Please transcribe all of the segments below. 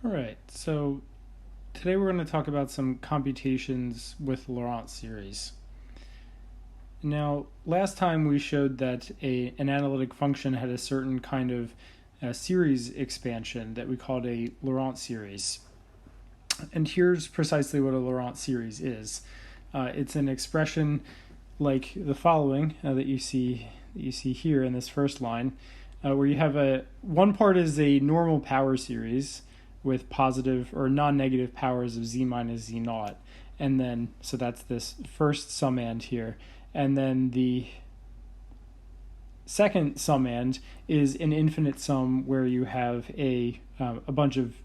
All right, so today we're going to talk about some computations with Laurent series. Now, last time we showed that an analytic function had a certain kind of series expansion that we called a Laurent series. And here's precisely what a Laurent series is. It's an expression like the following that you see here in this first line, where you have one part is a normal power series with positive or non-negative powers of z minus z naught, and then so that's this first summand here, and then the second summand is an infinite sum where you have a bunch of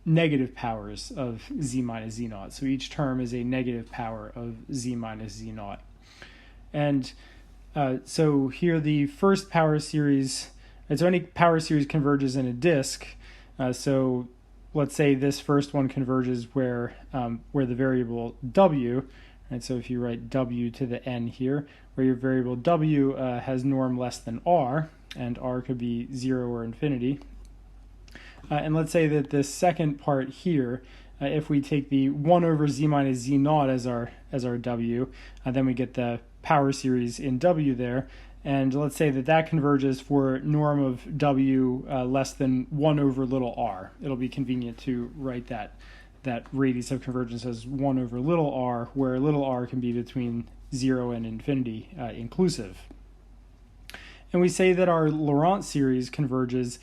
negative powers of z minus z naught. So each term is a negative power of z minus z naught. And so here the first power series, so any power series converges in a disk. So let's say this first one converges where the variable w, right? So if you write w to the n here, where your variable w has norm less than r, and r could be 0 or infinity. And let's say that this second part here, if we take the 1 over z minus z naught as our w, then we get the power series in w there. And let's say that converges for norm of w less than 1 over little r. It'll be convenient to write that radius of convergence as 1 over little r, where little r can be between 0 and infinity inclusive. And we say that our Laurent series converges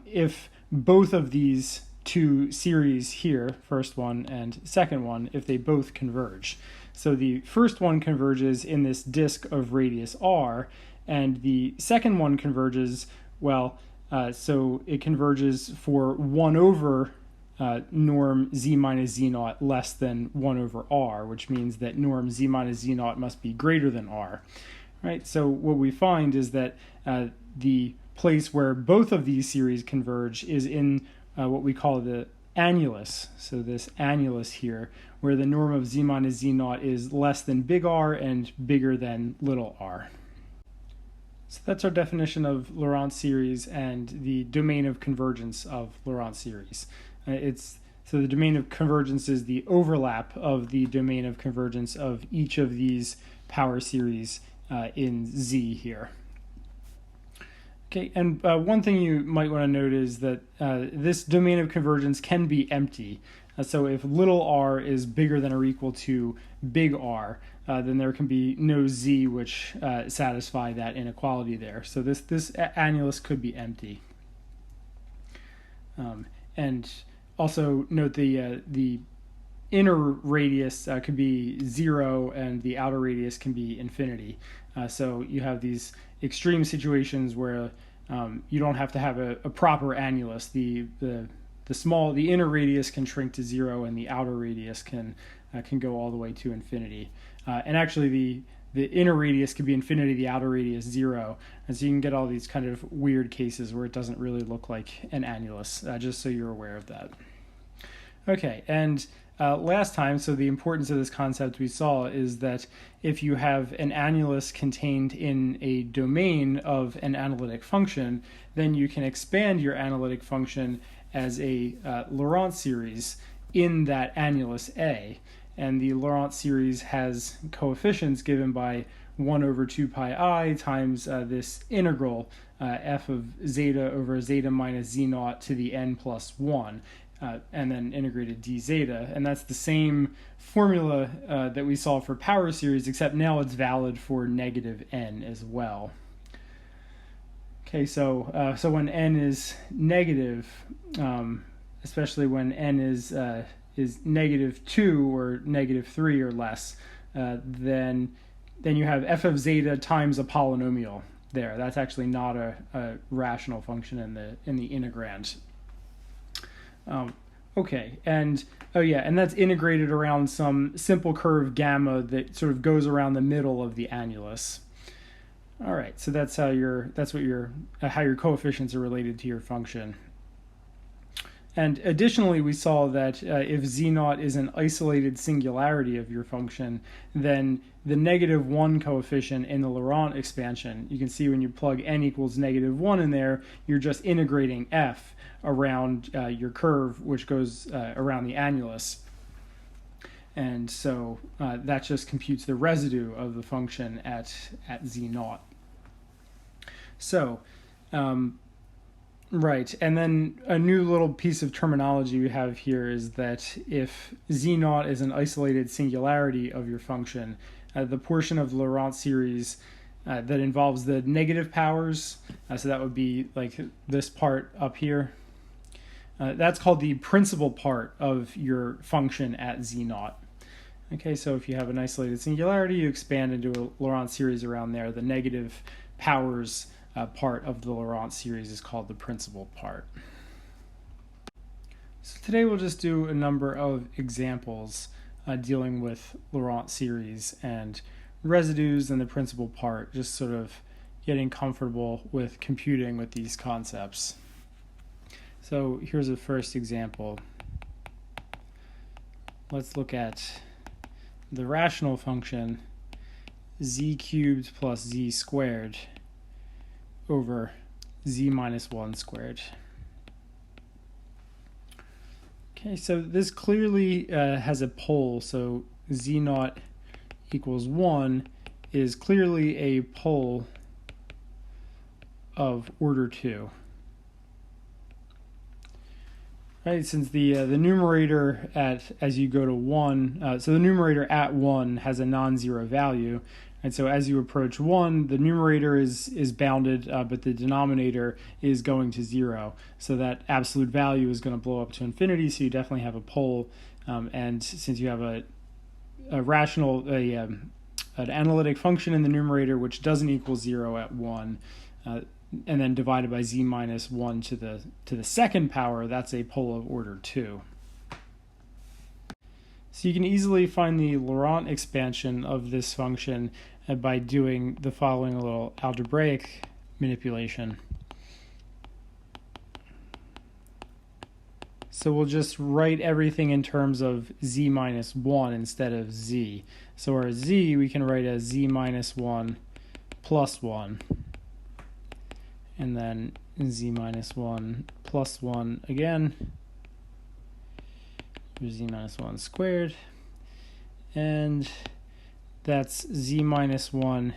if both of these two series here, first one and second one, if they both converge. So the first one converges in this disk of radius r, and the second one converges, so it converges for 1 over norm z minus z naught less than 1 over r, which means that norm z minus z naught must be greater than r. Right? So what we find is that the place where both of these series converge is in what we call the annulus. So this annulus here, where the norm of z minus z naught is less than big R and bigger than little r. So that's our definition of Laurent series and the domain of convergence of Laurent series. So the domain of convergence is the overlap of the domain of convergence of each of these power series in Z here. Okay, and one thing you might want to note is that this domain of convergence can be empty. So if little r is bigger than or equal to big R, then there can be no z which satisfy that inequality there. So this annulus could be empty. And also note the inner radius could be 0 and the outer radius can be infinity. So you have these extreme situations where you don't have to have a proper annulus. The inner radius can shrink to 0 and the outer radius can go all the way to infinity. And actually the inner radius could be infinity, the outer radius 0. And so you can get all these kind of weird cases where it doesn't really look like an annulus, just so you're aware of that. Okay, and last time, so the importance of this concept we saw is that if you have an annulus contained in a domain of an analytic function, then you can expand your analytic function as a Laurent series in that annulus A. And the Laurent series has coefficients given by 1 over 2 pi I times this integral f of zeta over zeta minus z naught to the n plus 1. And then integrated d zeta, and that's the same formula that we saw for power series, except now it's valid for negative n as well. Okay, so when n is negative, especially when n is negative 2 or negative 3 or less, then you have f of zeta times a polynomial there. That's actually not a rational function in the integrand. Okay, and that's integrated around some simple curve gamma that sort of goes around the middle of the annulus. All right, so how your coefficients are related to your function. And additionally, we saw that if z0 is an isolated singularity of your function, then the -1 coefficient in the Laurent expansion, you can see when you plug n equals -1 in there, you're just integrating f around your curve, which goes around the annulus. And so that just computes the residue of the function at z0. So, right, and then a new little piece of terminology we have here is that if z0 is an isolated singularity of your function, the portion of the Laurent series that involves the negative powers, so that would be like this part up here, that's called the principal part of your function at z0. Okay, so if you have an isolated singularity, you expand into a Laurent series around there. The negative powers part of the Laurent series is called the principal part. So today we'll just do a number of examples dealing with Laurent series and residues and the principal part, just sort of getting comfortable with computing with these concepts. So here's a first example. Let's look at the rational function z cubed plus z squared over z minus 1 squared. Okay, so this clearly has a pole, so z0 equals 1 is clearly a pole of order 2. Right, since the numerator as you go to 1, so the numerator at 1 has a non-zero value, and so as you approach 1, the numerator is bounded, but the denominator is going to 0. So that absolute value is going to blow up to infinity, so you definitely have a pole, and since you have an analytic function in the numerator which doesn't equal 0 at 1, and then divided by z minus 1 to the second power, that's a pole of order 2. So you can easily find the Laurent expansion of this function by doing the following little algebraic manipulation. So we'll just write everything in terms of z minus 1 instead of z. So our z we can write as z minus 1 plus 1. And then z minus 1 plus 1 again, z minus 1 squared, and that's z minus 1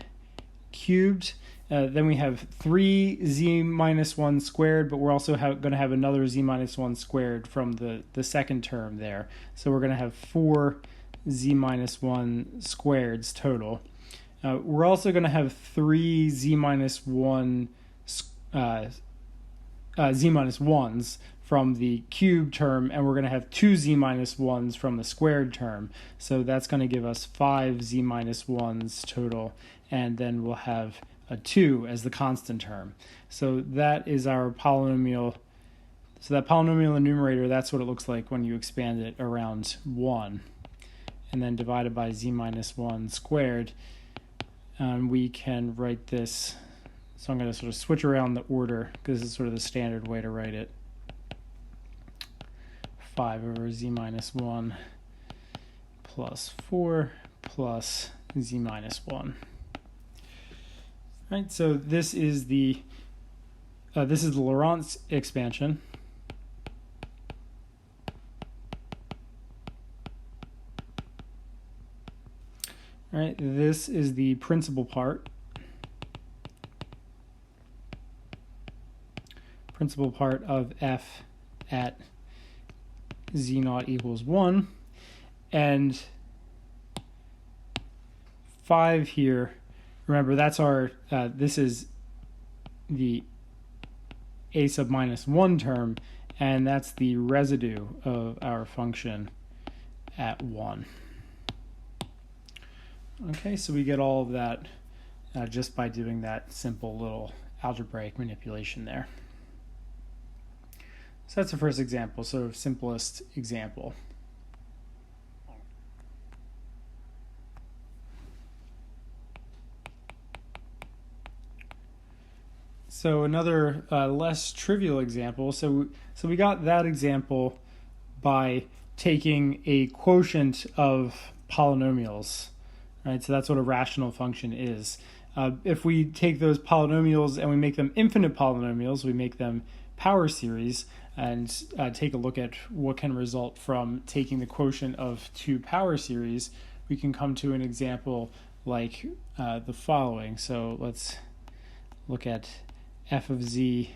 cubed. Then we have 3z minus 1 squared, but we're also going to have another z minus 1 squared from the second term there. So we're going to have 4z minus 1 squareds total. We're also going to have 3z minus 1 z minus 1s from the cube term, and we're going to have 2 z minus 1s from the squared term. So that's going to give us 5 z minus 1s total, and then we'll have a 2 as the constant term. So that is our polynomial. So that polynomial in the numerator, that's what it looks like when you expand it around 1. And then divided by z minus 1 squared, we can write this. So I'm going to sort of switch around the order because this is sort of the standard way to write it. 5 over z minus 1 plus 4 plus z minus 1. Right, so this is the Laurent expansion. Right, this is the principal part. Principal part of f at z0 equals 1, and 5 here, remember that's our, this is the a sub minus 1 term, and that's the residue of our function at 1. Okay, so we get all of that just by doing that simple little algebraic manipulation there. So that's the first example, sort of simplest example. So another less trivial example. So we got that example by taking a quotient of polynomials, right? So that's what a rational function is. If we take those polynomials and we make them infinite polynomials, we make them power series, and take a look at what can result from taking the quotient of two power series, we can come to an example like the following. So let's look at f of z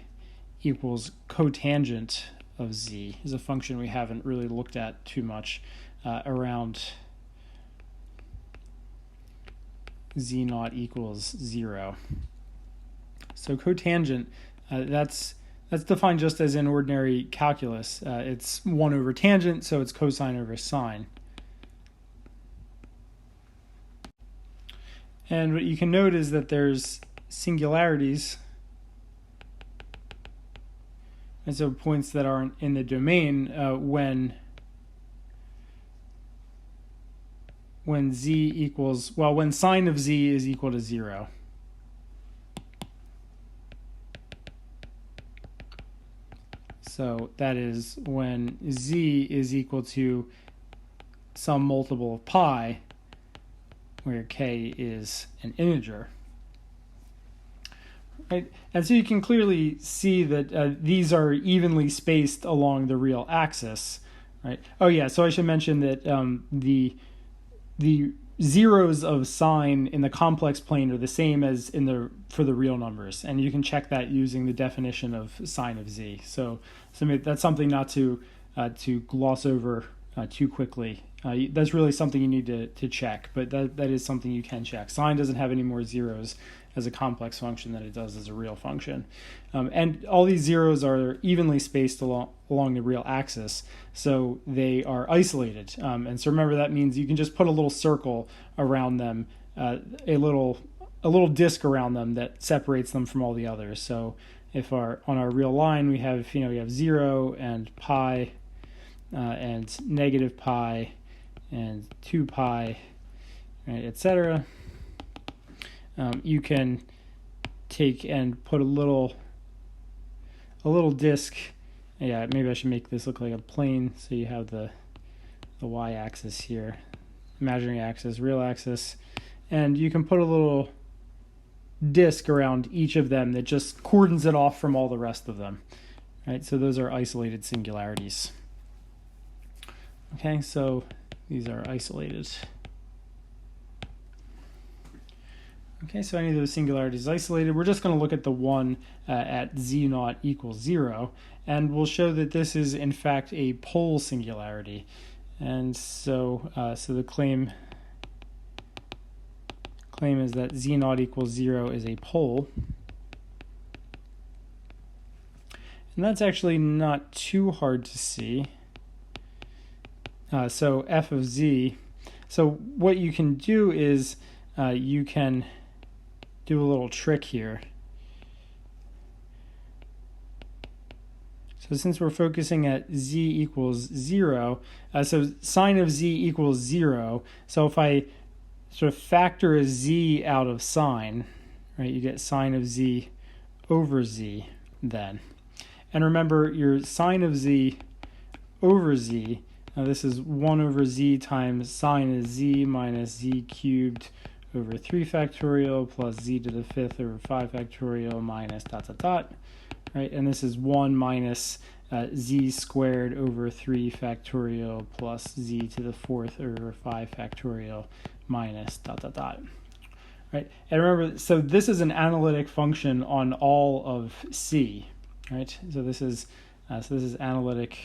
equals cotangent of z. Is a function we haven't really looked at too much around z naught equals 0. So cotangent, that's defined just as in ordinary calculus. It's 1 over tangent, so it's cosine over sine. And what you can note is that there's singularities, and so points that aren't in the domain when z equals, well, when sine of z is equal to 0. So that is when z is equal to some multiple of pi, where k is an integer. Right? And so you can clearly see that these are evenly spaced along the real axis. Right? Oh yeah, so I should mention that the zeros of sine in the complex plane are the same as for the real numbers, and you can check that using the definition of sine of z. So that's something not to gloss over too quickly. That's really something you need to check, but that is something you can check. Sine doesn't have any more zeros as a complex function than it does as a real function. And all these zeros are evenly spaced along the real axis, so they are isolated. And so remember, that means you can just put a little circle around them, a little disk around them that separates them from all the others. So if on our real line we have 0 and pi and negative pi and 2 pi, right, etc. You can take and put a little disk. Yeah, maybe I should make this look like a plane. So you have the y-axis here, imaginary axis, real axis, and you can put a little disk around each of them that just cordons it off from all the rest of them. Right, so those are isolated singularities. Okay, so these are isolated. Okay, so any of those singularities is isolated. We're just going to look at the one at z naught equals 0, and we'll show that this is in fact a pole singularity. And so the claim is that z naught equals 0 is a pole. And that's actually not too hard to see. So f of z. So what you can do is you can do a little trick here. So since we're focusing at z equals 0, so sine of z equals 0. So if I sort of factor a z out of sine, right, you get sine of z over z then. And remember, your sine of z over z, this is 1 over z times sine of z minus z cubed over 3 factorial plus z to the 5th over 5 factorial minus dot dot dot, right? And this is 1 minus z squared over 3 factorial plus z to the 4th over 5 factorial minus dot dot dot, right? And remember, so this is an analytic function on all of C, right? So this is analytic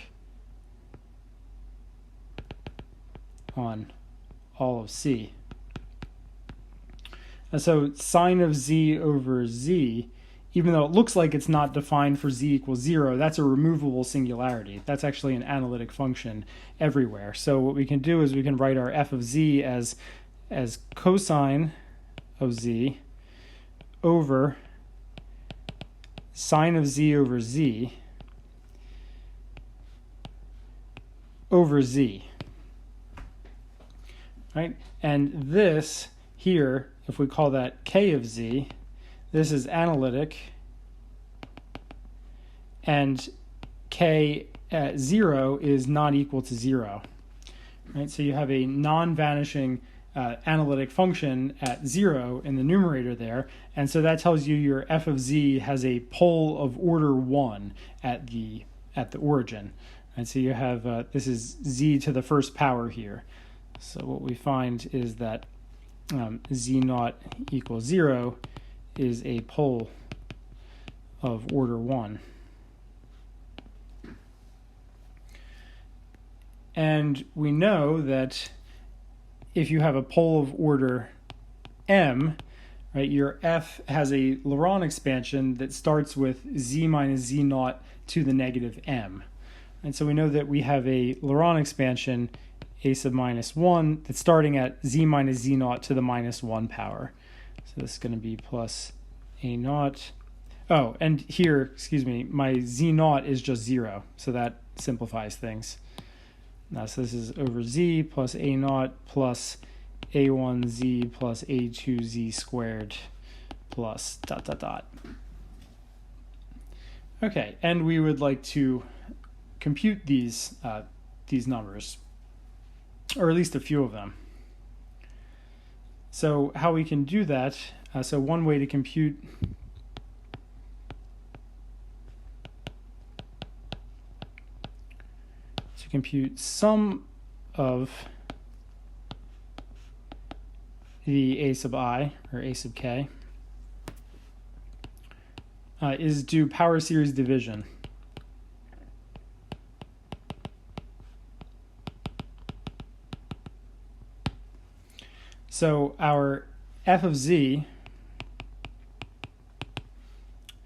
on all of C. So sine of z over z, even though it looks like it's not defined for z equals 0, that's a removable singularity. That's actually an analytic function everywhere. So what we can do is we can write our f of z as cosine of z over sine of z over z over z. Right? And this here, if we call that k of z, this is analytic and k at 0 is not equal to 0. Right? So you have a non-vanishing analytic function at 0 in the numerator there, and so that tells you your f of z has a pole of order 1 at the origin. And so you have this is z to the first power here. So what we find is that z naught equals 0 is a pole of order 1. And we know that if you have a pole of order m, right, your f has a Laurent expansion that starts with z minus z naught to the negative m. And so we know that we have a Laurent expansion a sub minus 1 that's starting at z minus z naught to the minus 1 power. So this is going to be plus a naught. Oh, and here, excuse me, my z naught is just 0, so that simplifies things. So this is over z plus a naught plus a1z plus a2z squared plus dot dot dot. Okay, and we would like to compute these numbers, or at least a few of them. So how we can do that, so one way to compute sum of the a sub I, or a sub k, is do power series division. So our f of z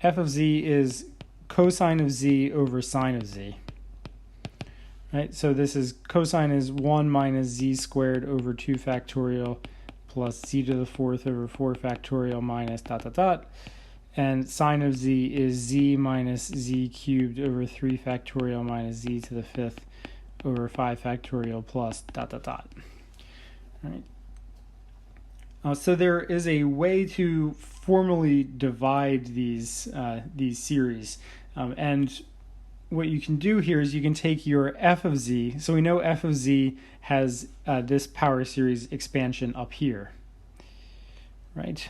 is cosine of z over sine of z. Right, so this is cosine is 1 minus z squared over 2 factorial plus z to the 4th over 4 factorial minus dot dot dot. And sine of z is z minus z cubed over 3 factorial minus z to the 5th over 5 factorial plus dot dot dot. All right. So there is a way to formally divide these series, and what you can do here is you can take your f of z. So we know f of z has this power series expansion up here, right?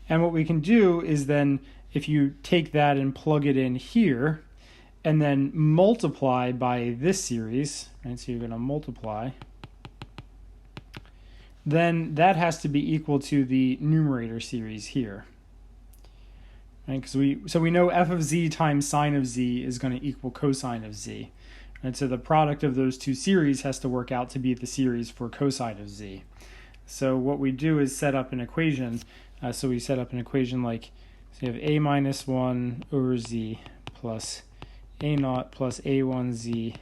And what we can do is then, if you take that and plug it in here, and then multiply by this series, right? So you're going to multiply. Then that has to be equal to the numerator series here. Right? So we know f of z times sine of z is going to equal cosine of z. And so the product of those two series has to work out to be the series for cosine of z. So what we do is set up an equation. So we set up an equation like, so you have a minus 1 over z plus a naught plus a1z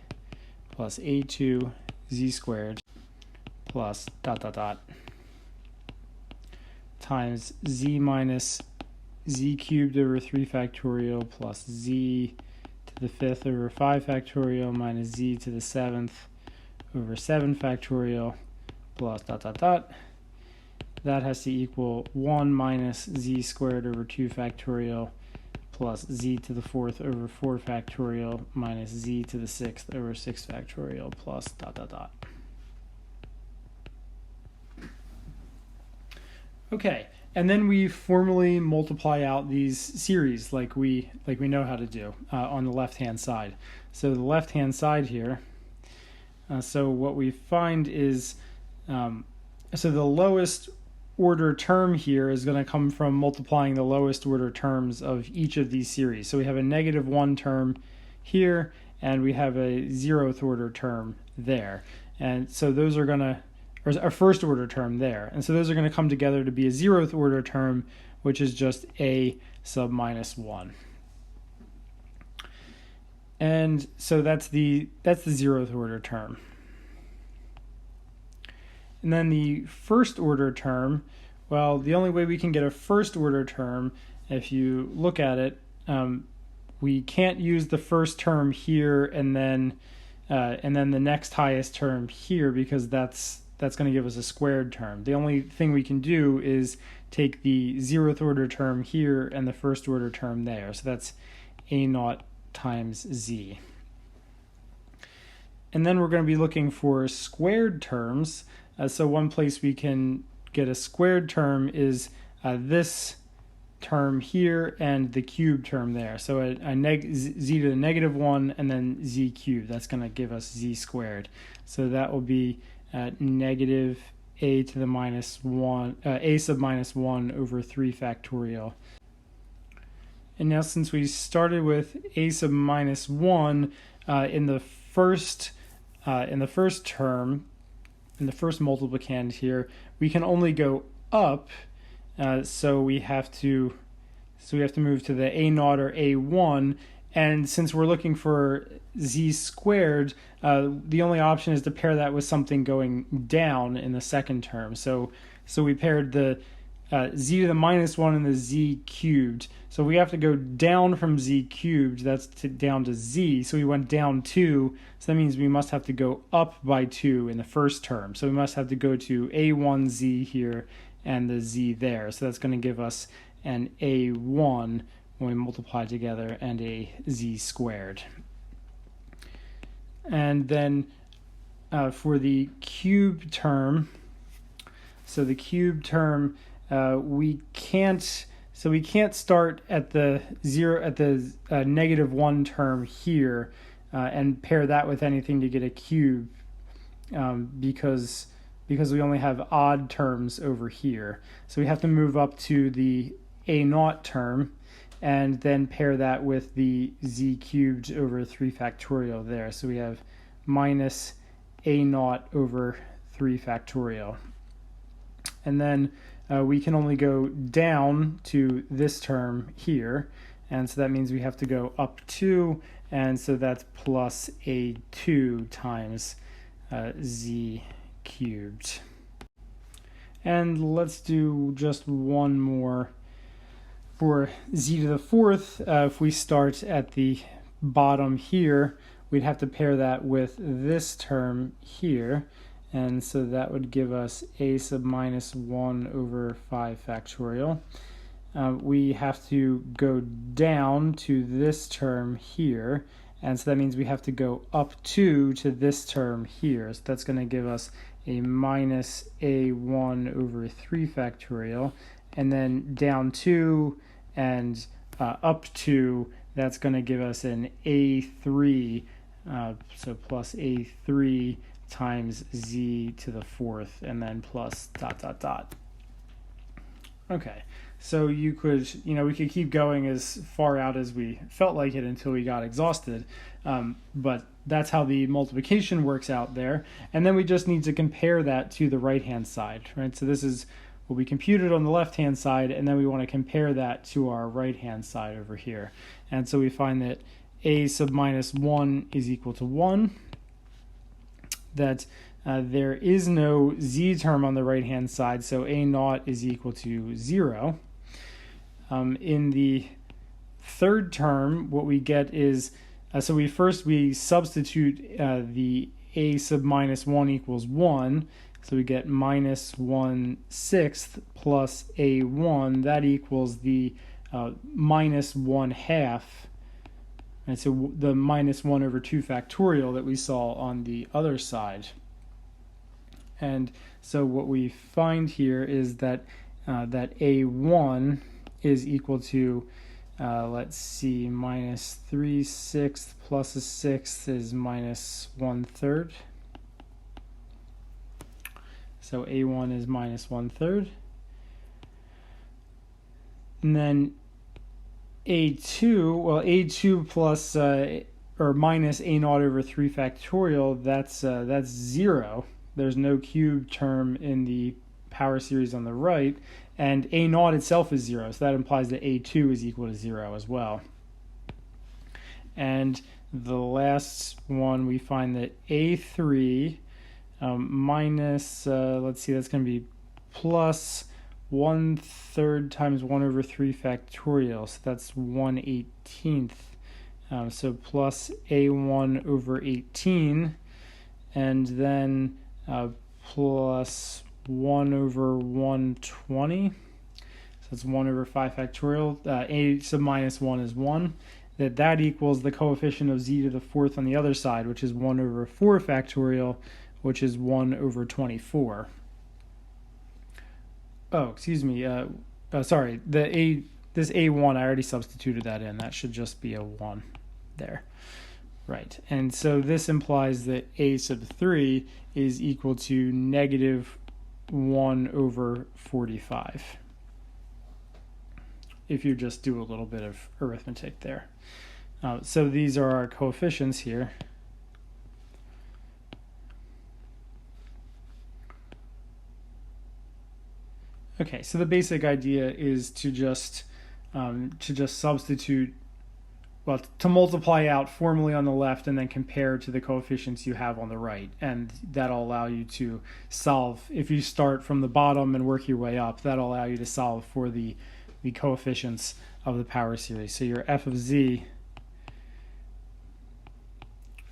plus a2 z squared plus dot dot dot times z minus z cubed over 3 factorial plus z to the 5th over 5 factorial minus z to the 7th over 7 factorial plus dot dot dot. That has to equal 1 minus z squared over 2 factorial plus z to the 4th over 4 factorial minus z to the 6th over 6 factorial plus dot dot dot. Okay, and then we formally multiply out these series like we know how to do on the left-hand side. So the left-hand side here, so what we find is, so the lowest order term here is going to come from multiplying the lowest order terms of each of these series. So we have a -1 term here, and we have a 0th order term there. And so those are going to, or a first order term there. And so those are going to come together to be a 0th order term, which is just a sub minus 1. And so that's the 0th order term. And then the first order term, well, the only way we can get a first order term, if you look at it, we can't use the first term here and then the next highest term here, because that's going to give us a squared term. The only thing we can do is take the 0th order term here and the first order term there. So that's a naught times z. And then we're going to be looking for squared terms. So one place we can get a squared term is this term here and the cube term there. So z to the negative 1 and then z cubed. That's going to give us z squared. So that will be negative a to the minus 1, a sub minus 1 over 3 factorial. And now since we started with a sub minus 1 in the first term, in the first multiplicand here, we can only go up. So we have to move to the a naught or a1, and since we're looking for z squared, the only option is to pair that with something going down in the second term. So we paired the z to the minus 1 and the z cubed. So we have to go down from z cubed, that's down to z, so we went down 2, so that means we must have to go up by 2 in the first term. So we must have to go to a1z here and the z there. So that's going to give us an a1 when we multiply together and a z squared. And then for the cube term, so the cube term, we can't start at the negative 1 term here and pair that with anything to get a cube because we only have odd terms over here. So we have to move up to the a naught term and then pair that with the z cubed over 3 factorial there. So we have minus a naught over 3 factorial. And then we can only go down to this term here, and so that means we have to go up 2, and so that's plus a2 times z cubed. And let's do just one more for z to the 4th. If we start at the bottom here, we'd have to pair that with this term here, and so that would give us a sub minus 1 over 5 factorial. We have to go down to this term here, and so that means we have to go up 2 to this term here. So that's going to give us a minus a1 over 3 factorial, and then down 2 and up 2, that's going to give us an a3, so plus a3 times z to the 4th, and then plus dot dot dot. Okay, so we could keep going as far out as we felt like it until we got exhausted, but that's how the multiplication works out there. And then we just need to compare that to the right hand side, right? So this is what we computed on the left hand side, and then we want to compare that to our right hand side over here. And so we find that a sub minus 1 is equal to 1, that there is no z term on the right hand side, so a naught is equal to 0. In the third term, what we get is, so we substitute the a sub minus 1 equals 1, so we get minus 1/6 plus a1, that equals the minus 1/2. And so the minus 1 over 2 factorial that we saw on the other side. And so what we find here is that that a1 is equal to, let's see, minus 3/6 plus a 6 is minus 1/3. So a1 is minus 1/3. And then a2 plus or minus a naught over 3 factorial, that's 0. There's no cube term in the power series on the right, and a naught itself is 0, so that implies that a2 is equal to 0 as well. And the last one, we find that a3 minus, let's see, that's going to be plus 1/3 times 1 over 3 factorial, so that's 1/18. So plus a1 over 18, and then plus 1 over 120. So it's 1 over 5 factorial. A sub minus 1 is 1. that equals the coefficient of z to the fourth on the other side, which is 1 over 4 factorial, which is 1 over 24. Oh, excuse me. Sorry, this a1, I already substituted that in. That should just be a 1 there. Right, and so this implies that a sub 3 is equal to negative 1 over 45. If you just do a little bit of arithmetic there. So these are our coefficients here. Okay, so the basic idea is to just substitute, well, to multiply out formally on the left and then compare to the coefficients you have on the right, and that'll allow you to solve. If you start from the bottom and work your way up, that'll allow you to solve for the coefficients of the power series. So your f of z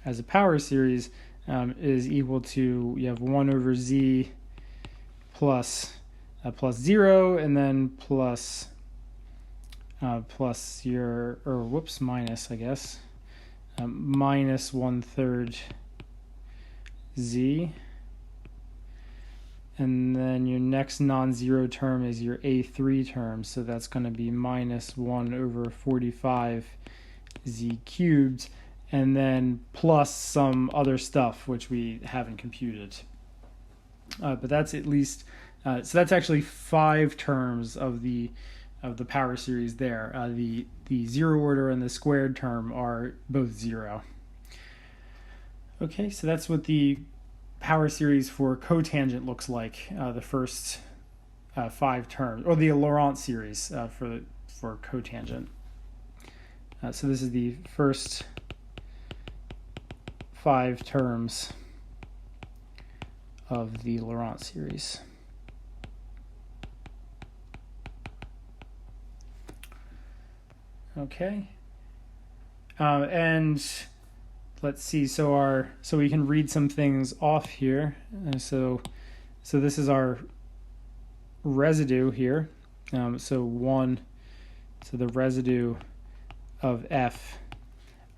as a power series is equal to, you have 1 over z plus 0, and then plus your, or whoops, minus, I guess, minus 1/3 z. And then your next non-zero term is your a3 term, so that's going to be minus 1 over 45 z cubed, and then plus some other stuff which we haven't computed. But that's at least, so that's actually 5 terms of the power series there. The zero order and the squared term are both 0. Okay, so that's what the power series for cotangent looks like, the first 5 terms, or the Laurent series for cotangent. So this is the first 5 terms of the Laurent series. Okay, and let's see. So we can read some things off here. So this is our residue here. So the residue of f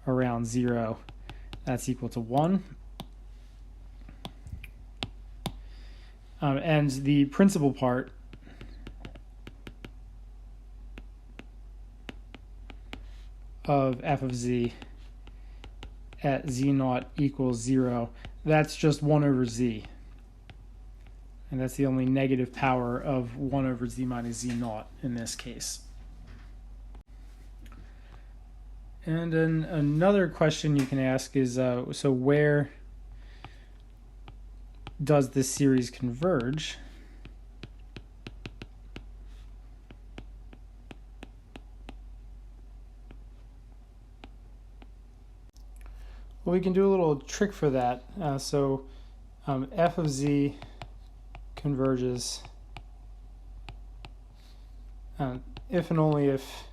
around 0, that's equal to 1. And the principal part of f of z at z naught equals 0, that's just 1 over z. And that's the only negative power of 1 over z minus z naught in this case. And then another question you can ask is, so where does this series converge? Well, we can do a little trick for that. F of z converges if and only if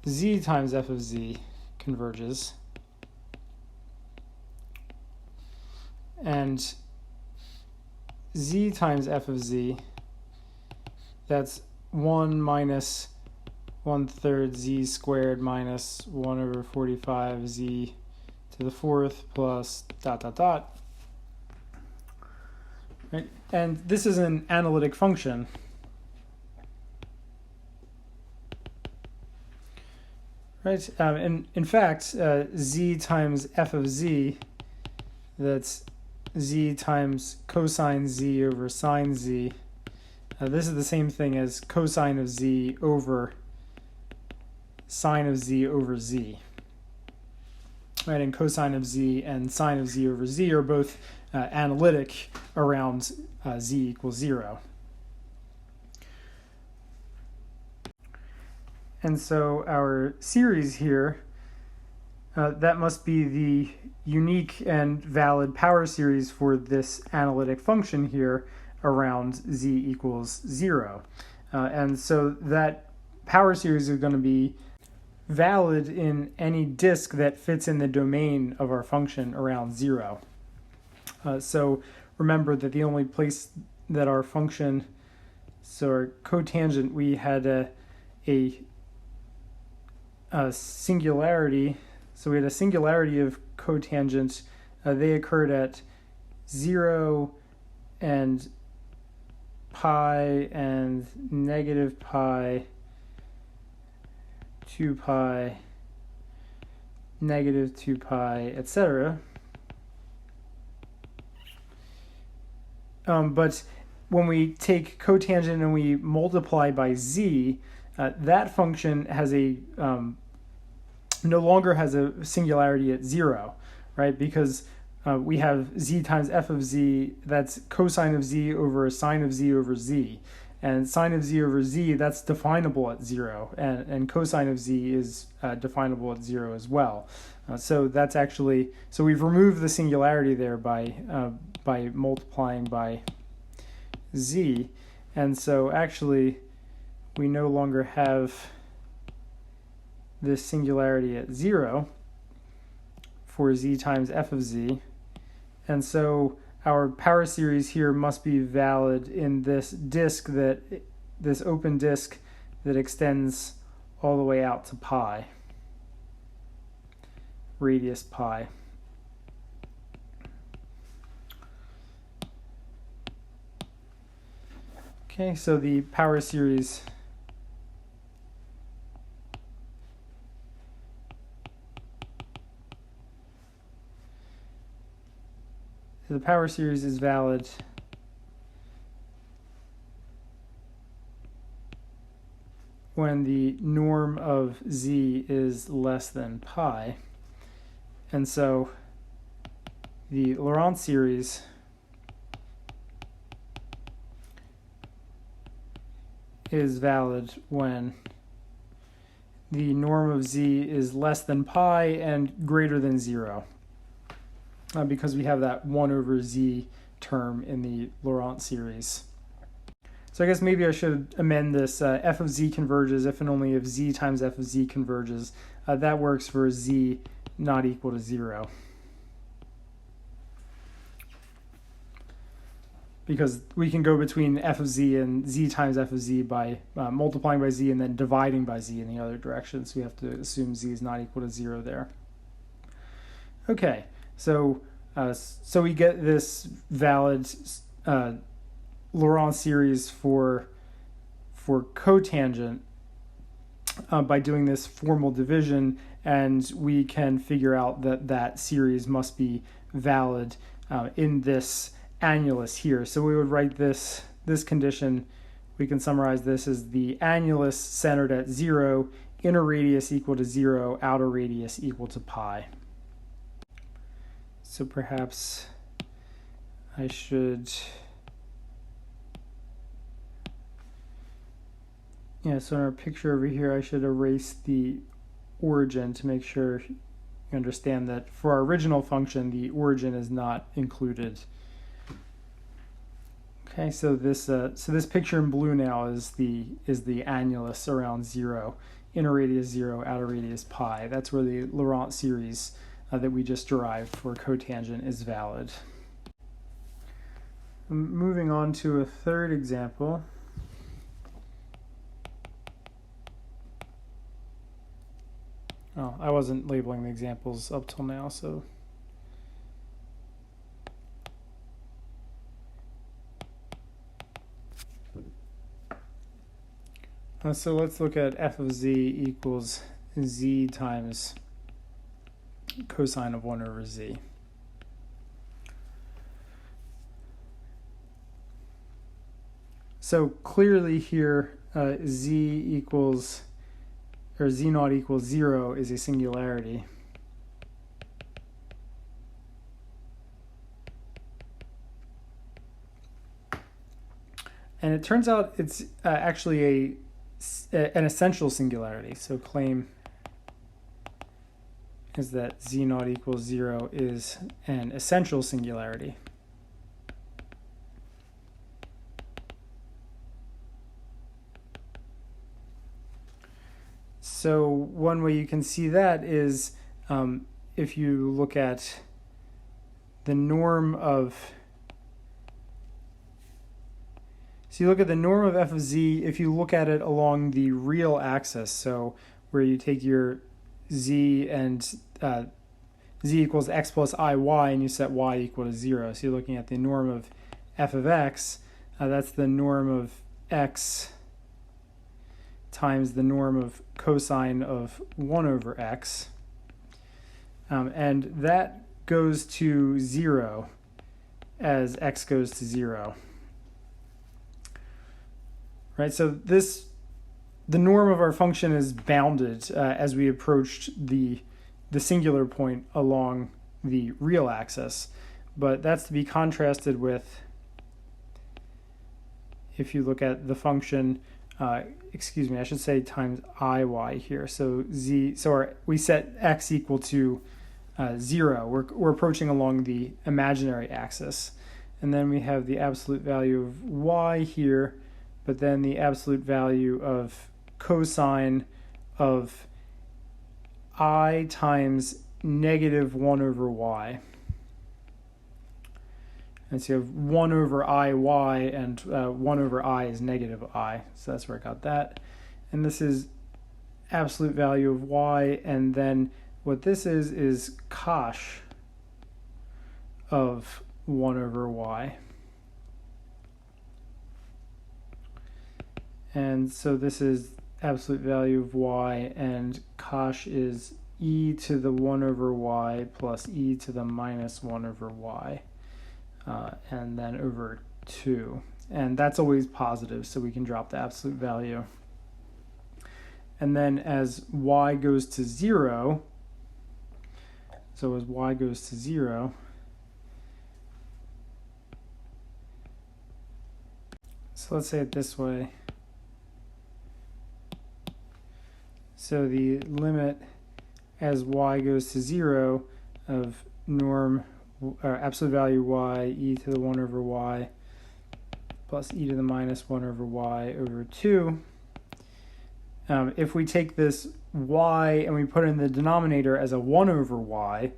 z times f of z converges, and z times f of z, that's 1 minus 1/3 z squared minus 1 over 45 z to the fourth plus ... Right? And this is an analytic function. Right? And in fact, z times f of z, that's z times cosine z over sine z. This is the same thing as cosine of z over sine of z over z. Right, and cosine of z and sine of z over z are both analytic around z equals 0. And so our series here, that must be the unique and valid power series for this analytic function here around z equals 0. And so that power series is going to be valid in any disk that fits in the domain of our function around 0. So remember that the only place that our function, so our cotangent, we had a singularity. So we had a singularity of cotangent. They occurred at 0 and pi and negative pi, 2 pi, negative 2 pi, etc. But when we take cotangent and we multiply by z, that function has no longer has a singularity at 0, right? Because we have z times f of z, that's cosine of z over sine of z over z. And sine of z over z, that's definable at 0. And cosine of z is definable at 0 as well. So that's actually, so we've removed the singularity there by multiplying by z. And so actually, we no longer have this singularity at 0 for z times f of z. And so our power series here must be valid in this this open disk that extends all the way out to pi, radius pi. Okay, so the power series is valid when the norm of z is less than pi. And so the Laurent series is valid when the norm of z is less than pi and greater than 0. Because we have that 1 over z term in the Laurent series. So I guess maybe I should amend this. F of z converges if and only if z times f of z converges. That works for z not equal to 0. Because we can go between f of z and z times f of z by multiplying by z and then dividing by z in the other direction. So we have to assume z is not equal to 0 there. Okay. So we get this valid Laurent series for cotangent by doing this formal division, and we can figure out that series must be valid in this annulus here. So we would write this condition. We can summarize this as the annulus centered at 0, inner radius equal to 0, outer radius equal to pi. So perhaps I should, so in our picture over here, I should erase the origin to make sure you understand that for our original function, the origin is not included. Okay, so this picture in blue now is the annulus around 0, inner radius 0, outer radius pi. That's where the Laurent series that we just derived for cotangent is valid. Moving on to a third example. Oh, I wasn't labeling the examples up till now, so. So let's look at f of z equals z times cosine of 1 over z. So clearly here, z equals, or z naught equals 0 is a singularity. And it turns out it's actually an essential singularity. So claim is that z naught equals 0 is an essential singularity. So one way you can see that is if you look at the norm of, so you look at the norm of f of z if you look at it along the real axis. So where you take your z and z equals x plus iy, and you set y equal to 0. So you're looking at the norm of f of x. That's the norm of x times the norm of cosine of 1 over x. And that goes to 0 as x goes to 0. Right, so the norm of our function is bounded as we approached the singular point along the real axis, but that's to be contrasted with, if you look at the function, excuse me, I should say times iy here. So we set x equal to 0. We're approaching along the imaginary axis, and then we have the absolute value of y here, but then the absolute value of cosine of I times negative 1 over y. And so you have 1 over iy, and 1 over I is negative I. So that's where I got that. And this is absolute value of y, and then what this is cosh of 1 over y. And so this is absolute value of y, and cosh is e to the 1 over y plus e to the minus 1 over y, and then over 2. And that's always positive, so we can drop the absolute value. And then as y goes to 0, so as y goes to 0, so let's say it this way. So the limit as y goes to 0 of norm, or absolute value y, e to the 1 over y plus e to the minus 1 over y over 2. If we take this y and we put it in the denominator as a 1 over y,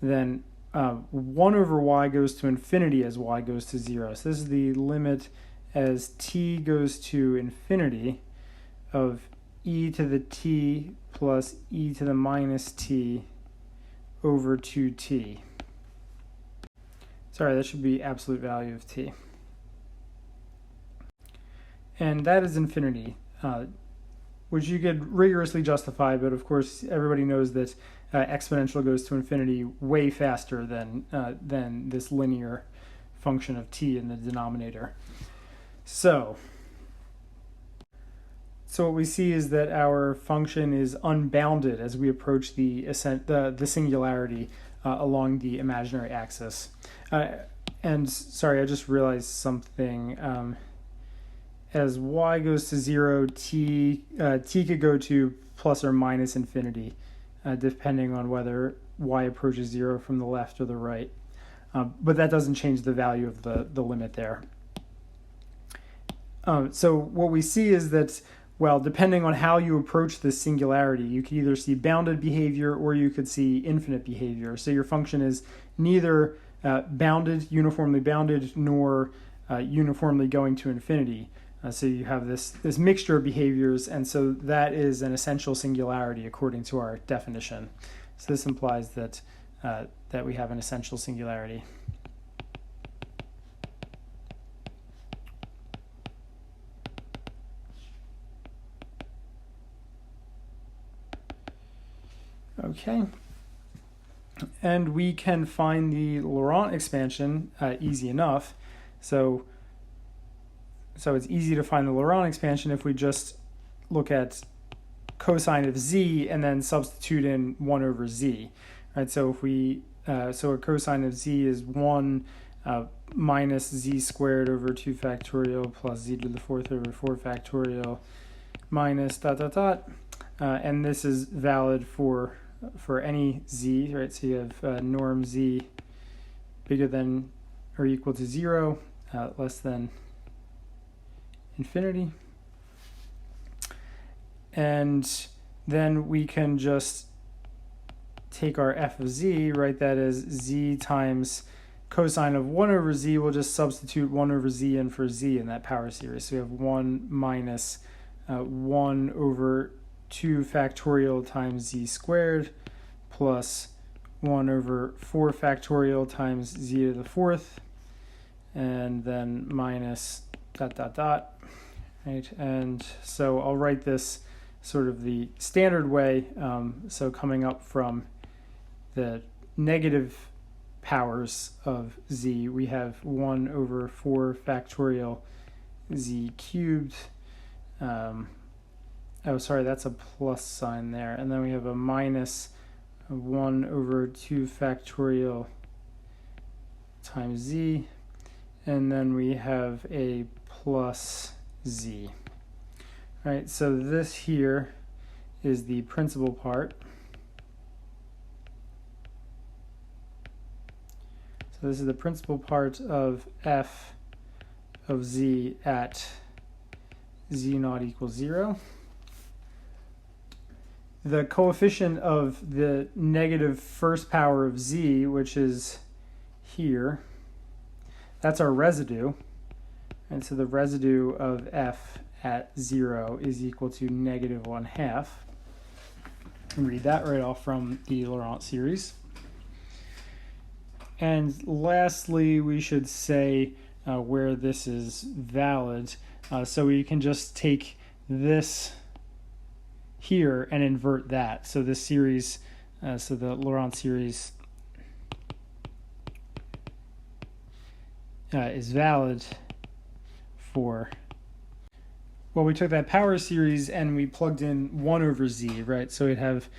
then 1 over y goes to infinity as y goes to 0. So this is the limit as t goes to infinity of e to the t plus e to the minus t over 2t. Sorry, that should be absolute value of t. And that is infinity, which you could rigorously justify, but of course everybody knows that exponential goes to infinity way faster than this linear function of t in the denominator. So what we see is that our function is unbounded as we approach the singularity along the imaginary axis. And sorry, I just realized something. As y goes to 0, t could go to plus or minus infinity, depending on whether y approaches 0 from the left or the right. But that doesn't change the value of the limit there. So what we see is that, well, depending on how you approach this singularity, you could either see bounded behavior or you could see infinite behavior. So your function is neither uniformly bounded, nor uniformly going to infinity. So you have this mixture of behaviors, and so that is an essential singularity according to our definition. So this implies that we have an essential singularity. Okay, and we can find the Laurent expansion easy enough. So it's easy to find the Laurent expansion if we just look at cosine of z and then substitute in 1 over z. Right? So if we so a cosine of z is 1 minus z squared over 2 factorial plus z to the 4th over 4 factorial minus dot dot dot, and this is valid for any z, right? So you have norm z bigger than or equal to 0, less than infinity. And then we can just take our f of z, write that as z times cosine of 1 over z. We'll just substitute 1 over z in for z in that power series. So we have 1 minus 1 over 2 factorial times z squared plus 1 over 4 factorial times z to the fourth, and then minus ... right? And so I'll write this sort of the standard way. So coming up from the negative powers of z, we have 1 over 4 factorial z cubed. Oh, sorry, that's a plus sign there. And then we have a minus 1 over 2 factorial times z. And then we have a plus z. All right, so this here is the principal part. So this is the principal part of f of z at z naught equals 0. The coefficient of the negative first power of z, which is here, that's our residue. And so the residue of f at 0 is equal to negative 1/2. And read that right off from the Laurent series. And lastly, we should say where this is valid. So we can just take this here and invert that. So this series, so the Laurent series is valid for, well, we took that power series and we plugged in 1 over z, right? So we'd have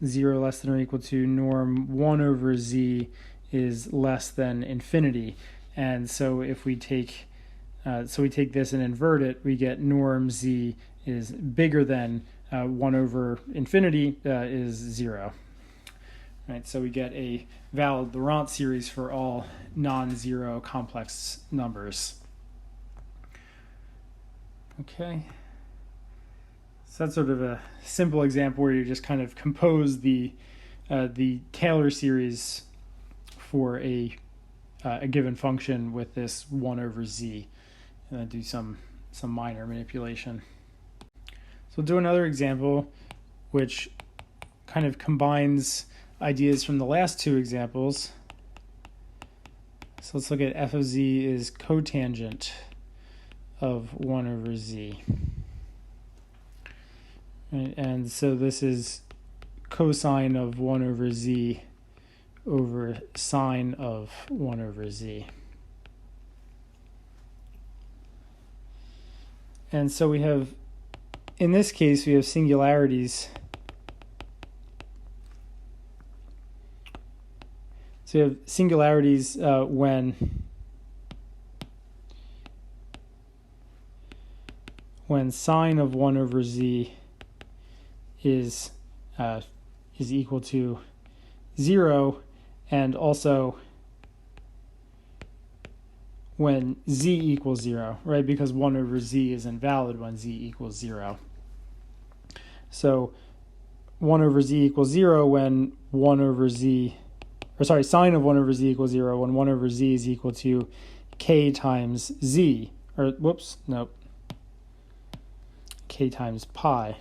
0 less than or equal to norm 1 over z is less than infinity. And so if we take, we take this and invert it, we get norm z is bigger than 1 over infinity is 0. Right, so we get a valid Laurent series for all non-zero complex numbers. Okay, so that's sort of a simple example where you just kind of compose the Taylor series for a given function with this 1 over z, and then do some minor manipulation. So we'll do another example which kind of combines ideas from the last two examples. So let's look at f of z is cotangent of 1 over z. Right, and so this is cosine of 1 over z over sine of 1 over z. And so we have, in this case, we have singularities. So we have singularities when sine of 1 over z is equal to 0, and also when z equals 0, right? Because 1 over z is invalid when z equals 0. So 1 over z equals 0 when 1 over z, or sorry, sine of 1 over z equals 0 when 1 over z is equal to k times z, or whoops, nope, k times pi.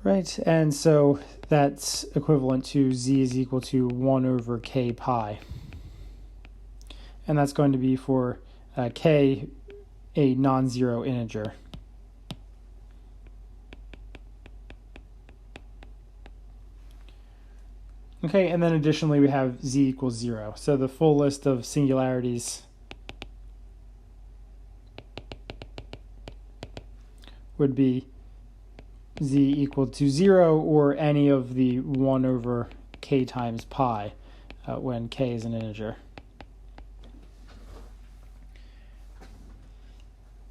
Right, and so that's equivalent to z is equal to 1 over k pi. And that's going to be for k, a non-zero integer. Okay, and then additionally we have z equals 0. So the full list of singularities would be z equal to 0 or any of the 1 over k times pi when k is an integer.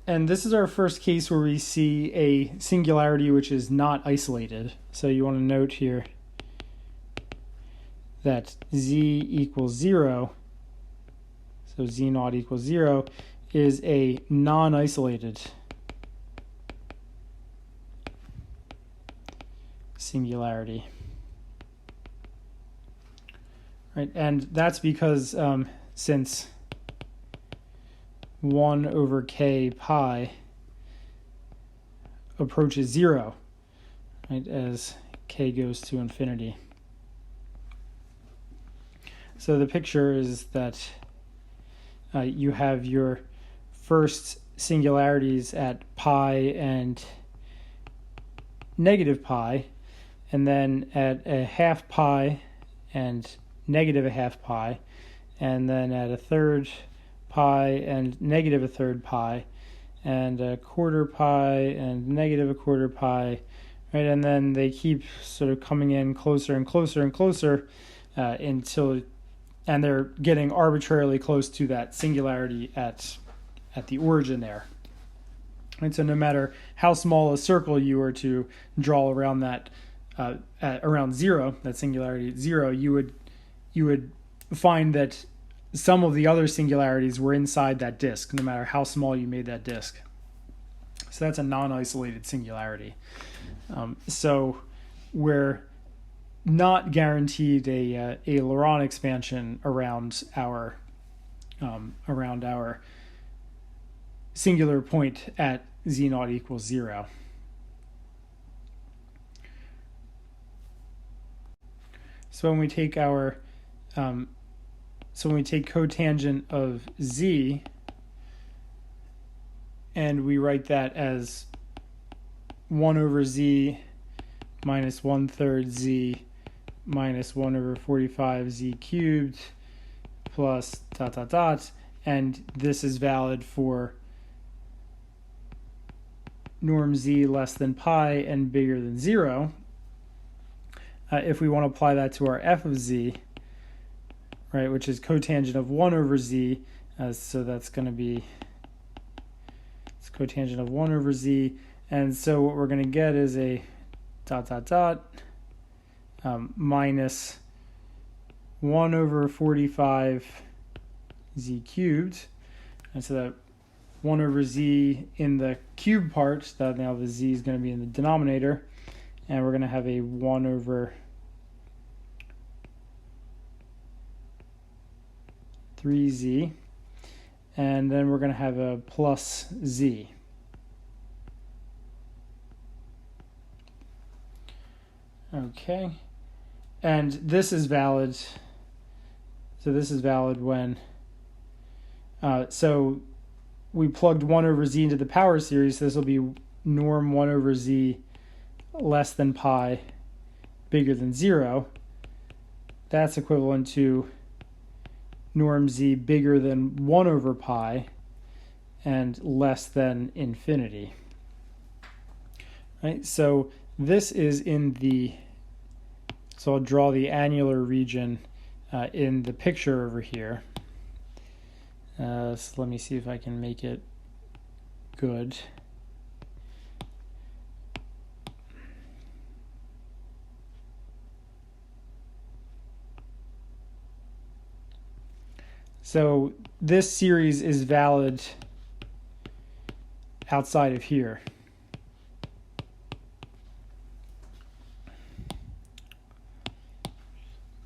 And this is our first case where we see a singularity which is not isolated. So you want to note here that z equals 0, so z naught equals 0, is a non-isolated singularity. Right, and that's because since 1 over k pi approaches 0, right, as k goes to infinity. So the picture is that you have your first singularities at pi and negative pi, and then at a half pi and negative a half pi, and then at a third pi and negative a third pi, and a quarter pi and negative a quarter pi, right? And then they keep sort of coming in closer and closer and closer until, and they're getting arbitrarily close to that singularity at the origin there. And so no matter how small a circle you were to draw around that, at around 0, that singularity at 0, you would find that some of the other singularities were inside that disk, no matter how small you made that disk. So that's a non-isolated singularity. So we're not guaranteed a Laurent expansion around our singular point at z0 equals 0. So when we take our cotangent of z and we write that as 1 over z minus 1/3 z minus 1 over 45 z cubed plus ... and this is valid for norm z less than pi and bigger than 0. If we want to apply that to our f of z, right, which is cotangent of 1 over z, so that's going to be cotangent of 1 over z, and so what we're going to get is a ... minus 1 over 45 z cubed, and so that 1 over z in the cube part, that now the z is going to be in the denominator, and we're going to have a 1 over 3z, and then we're going to have a plus z. Okay, and this is valid. So this is valid when so we plugged 1 over z into the power series. So this will be norm 1 over z less than pi bigger than 0. That's equivalent to norm z bigger than 1 over pi and less than infinity. Right, so this is in the, so I'll draw the annular region in the picture over here. So let me see if I can make it good. So this series is valid outside of here.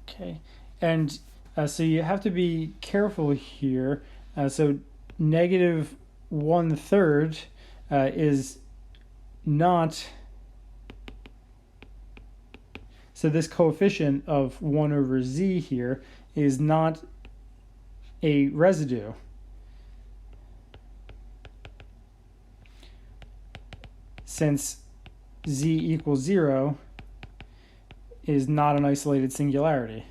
Okay, and so you have to be careful here. So negative 1/3 is not, so this coefficient of 1 over z here is not a residue. Since z equals 0 is not an isolated singularity.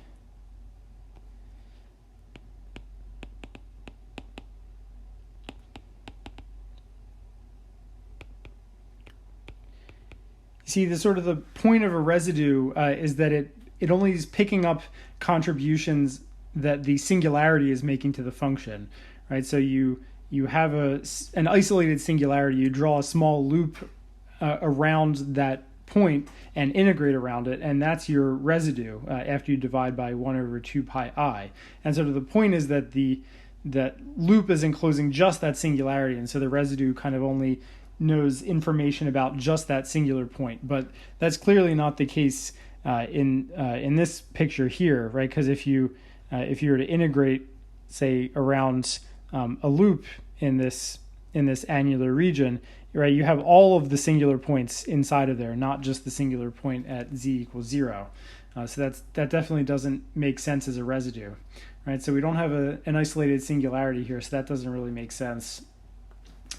See, the sort of the point of a residue is that it only is picking up contributions that the singularity is making to the function, right? So you have an isolated singularity, you draw a small loop around that point and integrate around it, and that's your residue after you divide by 1 over 2 pi I. And so the point is that that loop is enclosing just that singularity, and so the residue kind of only knows information about just that singular point. But that's clearly not the case in this picture here, right? Because if you were to integrate, say, around a loop in this in this annular region, right, you have all of the singular points inside of there, not just the singular point at z equals 0. So that definitely doesn't make sense as a residue, right? So we don't have an isolated singularity here, so that doesn't really make sense.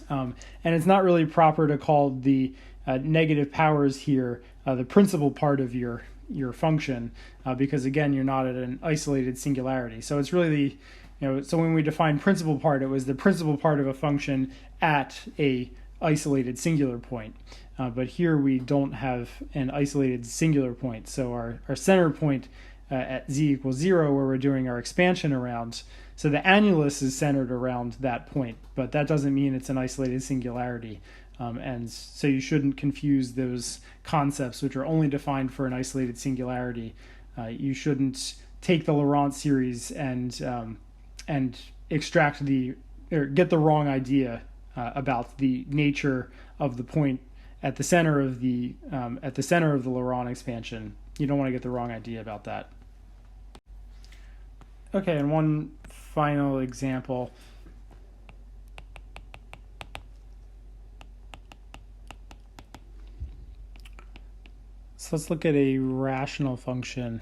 And it's not really proper to call the negative powers here the principal part of your function, because again, you're not at an isolated singularity. So it's really so when we define principal part, it was the principal part of a function at a isolated singular point. But here we don't have an isolated singular point. So our center point at z equals 0, where we're doing our expansion around, so the annulus is centered around that point, but that doesn't mean it's an isolated singularity. And so you shouldn't confuse those concepts, which are only defined for an isolated singularity. You shouldn't take the Laurent series and extract or get the wrong idea about the nature of the point at the center of the Laurent expansion. You don't want to get the wrong idea about that. Okay, and one final example. So let's look at a rational function.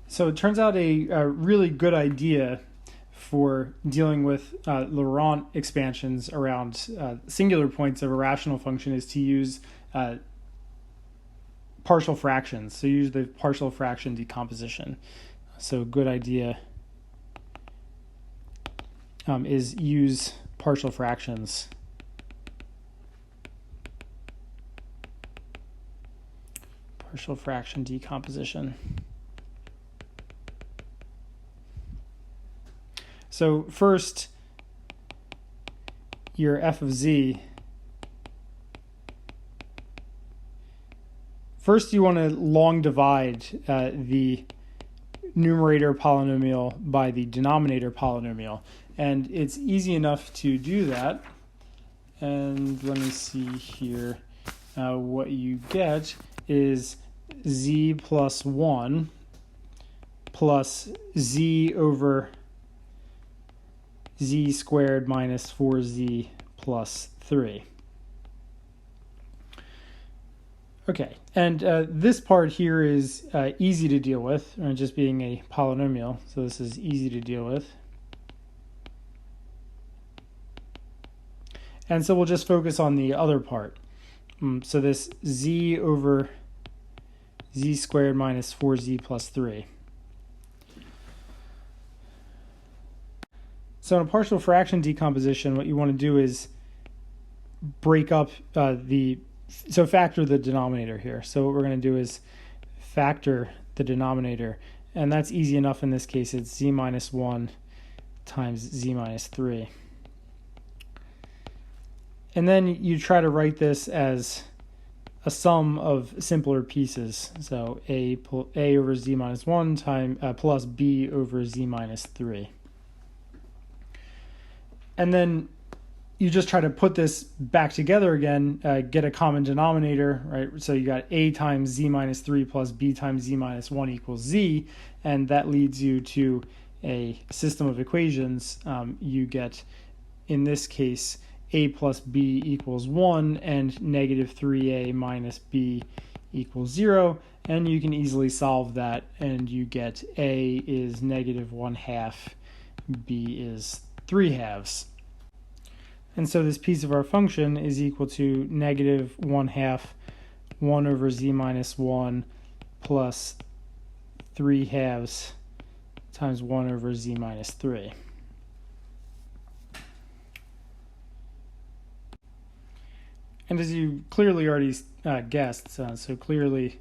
So it turns out a really good idea for dealing with Laurent expansions around singular points of a rational function is to use partial fractions. So use the partial fraction decomposition. So a good idea is use partial fractions. Partial fraction decomposition. So first, your f of z. First, you want to long divide the numerator polynomial by the denominator polynomial. And it's easy enough to do that. And let me see here. What you get is z plus 1 plus z over z squared minus 4z plus 3. Okay, and this part here is easy to deal with, just being a polynomial, so this is easy to deal with. And so we'll just focus on the other part. So this z over z squared minus 4z plus 3. So in a partial fraction decomposition, what you want to do is break up so factor the denominator here. So what we're going to do is factor the denominator, and that's easy enough in this case. It's z minus 1 times z minus 3. And then you try to write this as a sum of simpler pieces. So a over z minus 1 plus b over z minus 3. And then you just try to put this back together again, get a common denominator, right? So you got a times z minus 3 plus b times z minus 1 equals z, and that leads you to a system of equations. You get, in this case, a plus b equals 1 and negative 3a minus b equals 0, and you can easily solve that, and you get a is negative 1/2, b is 3/2. And so this piece of our function is equal to negative 1/2 1 over z minus 1 plus 3/2 times 1 over z minus 3. And as you clearly already guessed, so clearly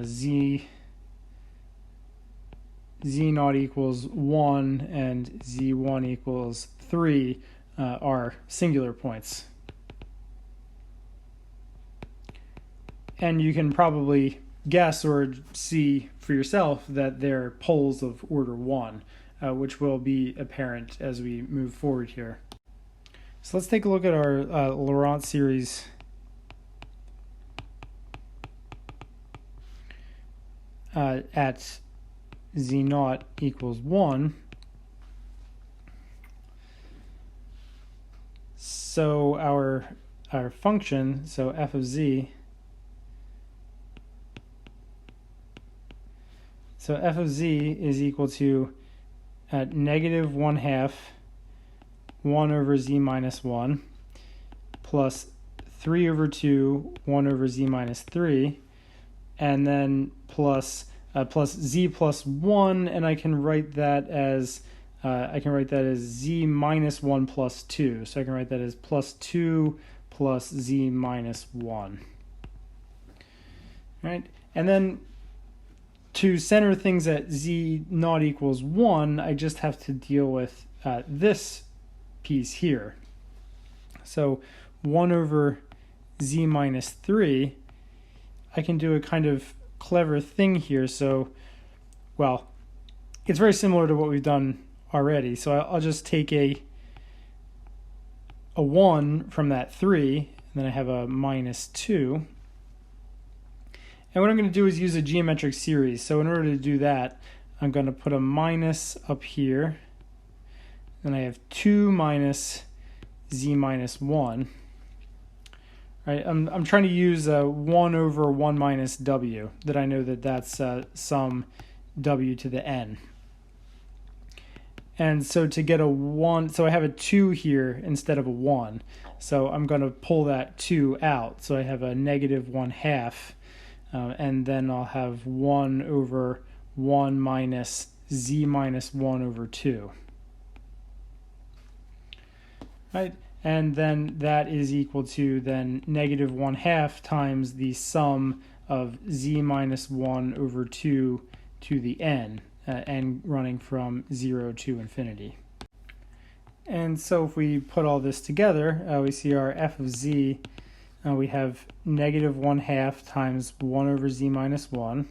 z naught equals 1 and z1 equals 3 are singular points. And you can probably guess or see for yourself that they're poles of order 1, which will be apparent as we move forward here. So let's take a look at our Laurent series. at z naught equals 1. So our function, so f of z, is equal to negative 1/2 1 over z minus 1 plus 3 over 2 1 over z minus 3, and then plus z plus 1, and I can write that as z minus 1 plus 2. So I can write that as plus 2 plus z minus 1. Right? And then to center things at z naught equals 1, I just have to deal with this piece here. So 1 over z minus 3, I can do a kind of clever thing here. So, well, it's very similar to what we've done already. So I'll just take a 1 from that 3, and then I have a minus 2. And what I'm going to do is use a geometric series. So in order to do that, I'm going to put a minus up here. Then I have 2 minus z minus 1. Right? I'm trying to use 1 over 1 minus w, that I know that that's some w to the n. And so to get a 1, so I have a 2 here instead of a 1. So I'm going to pull that 2 out. So I have a negative 1/2. And then I'll have 1 over 1 minus z minus 1 over 2. Right? And then that is equal to then negative 1/2 times the sum of z minus 1 over 2 to the n, n running from 0 to infinity. And so if we put all this together, we see our f of z, we have negative 1/2 times 1 over z minus 1.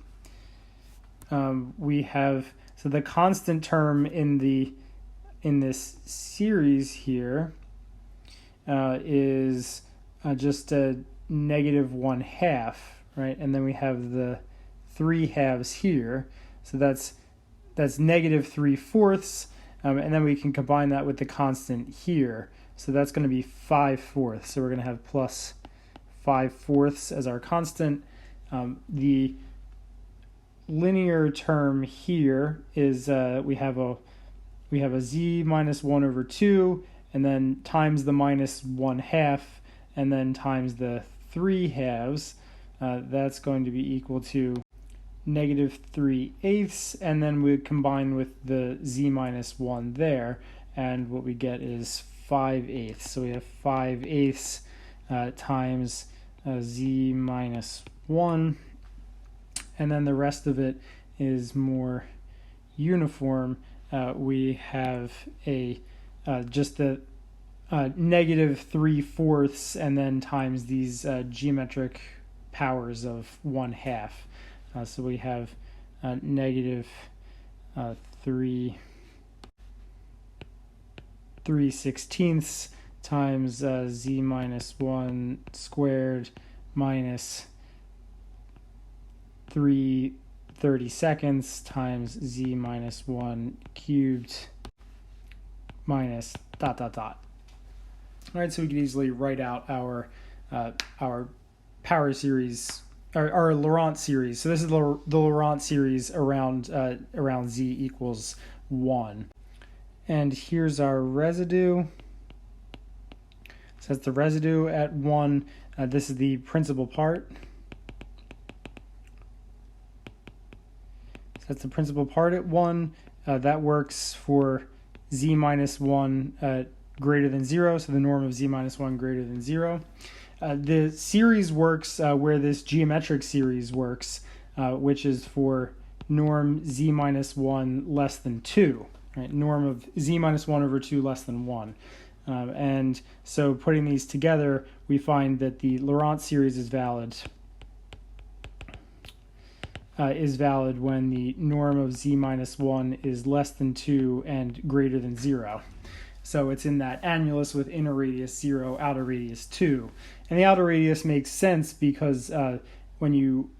We have, so the constant term in this series here is just a negative 1/2, right? And then we have the 3/2 here, so that's negative 3/4, and then we can combine that with the constant here, so that's going to be 5/4. So we're going to have plus 5/4 as our constant. The linear term here is we have a z minus 1 over 2, and then times the minus 1/2, and then times the 3/2. That's going to be equal to negative 3/8, and then we combine with the z minus 1 there, and what we get is 5/8. So we have 5/8 times z minus 1, and then the rest of it is more uniform. We have a just the negative 3/4, and then times these geometric powers of 1/2. So we have negative 3/16 times z minus 1 squared minus 3/32 times z minus 1 cubed minus ... All right, so we could easily write out our power series, our Laurent series. So this is the Laurent series around z equals 1. And here's our residue. So that's the residue at 1. This is the principal part. So that's the principal part at 1. That works for z minus 1 greater than 0, so the norm of z minus 1 greater than 0. The series works where this geometric series works, which is for norm z minus 1 less than 2, right? Norm of z minus 1 over 2 less than 1. And so putting these together, we find that the Laurent series is valid when the norm of z minus 1 is less than 2 and greater than 0. So it's in that annulus with inner radius 0, outer radius 2. And the outer radius makes sense because when you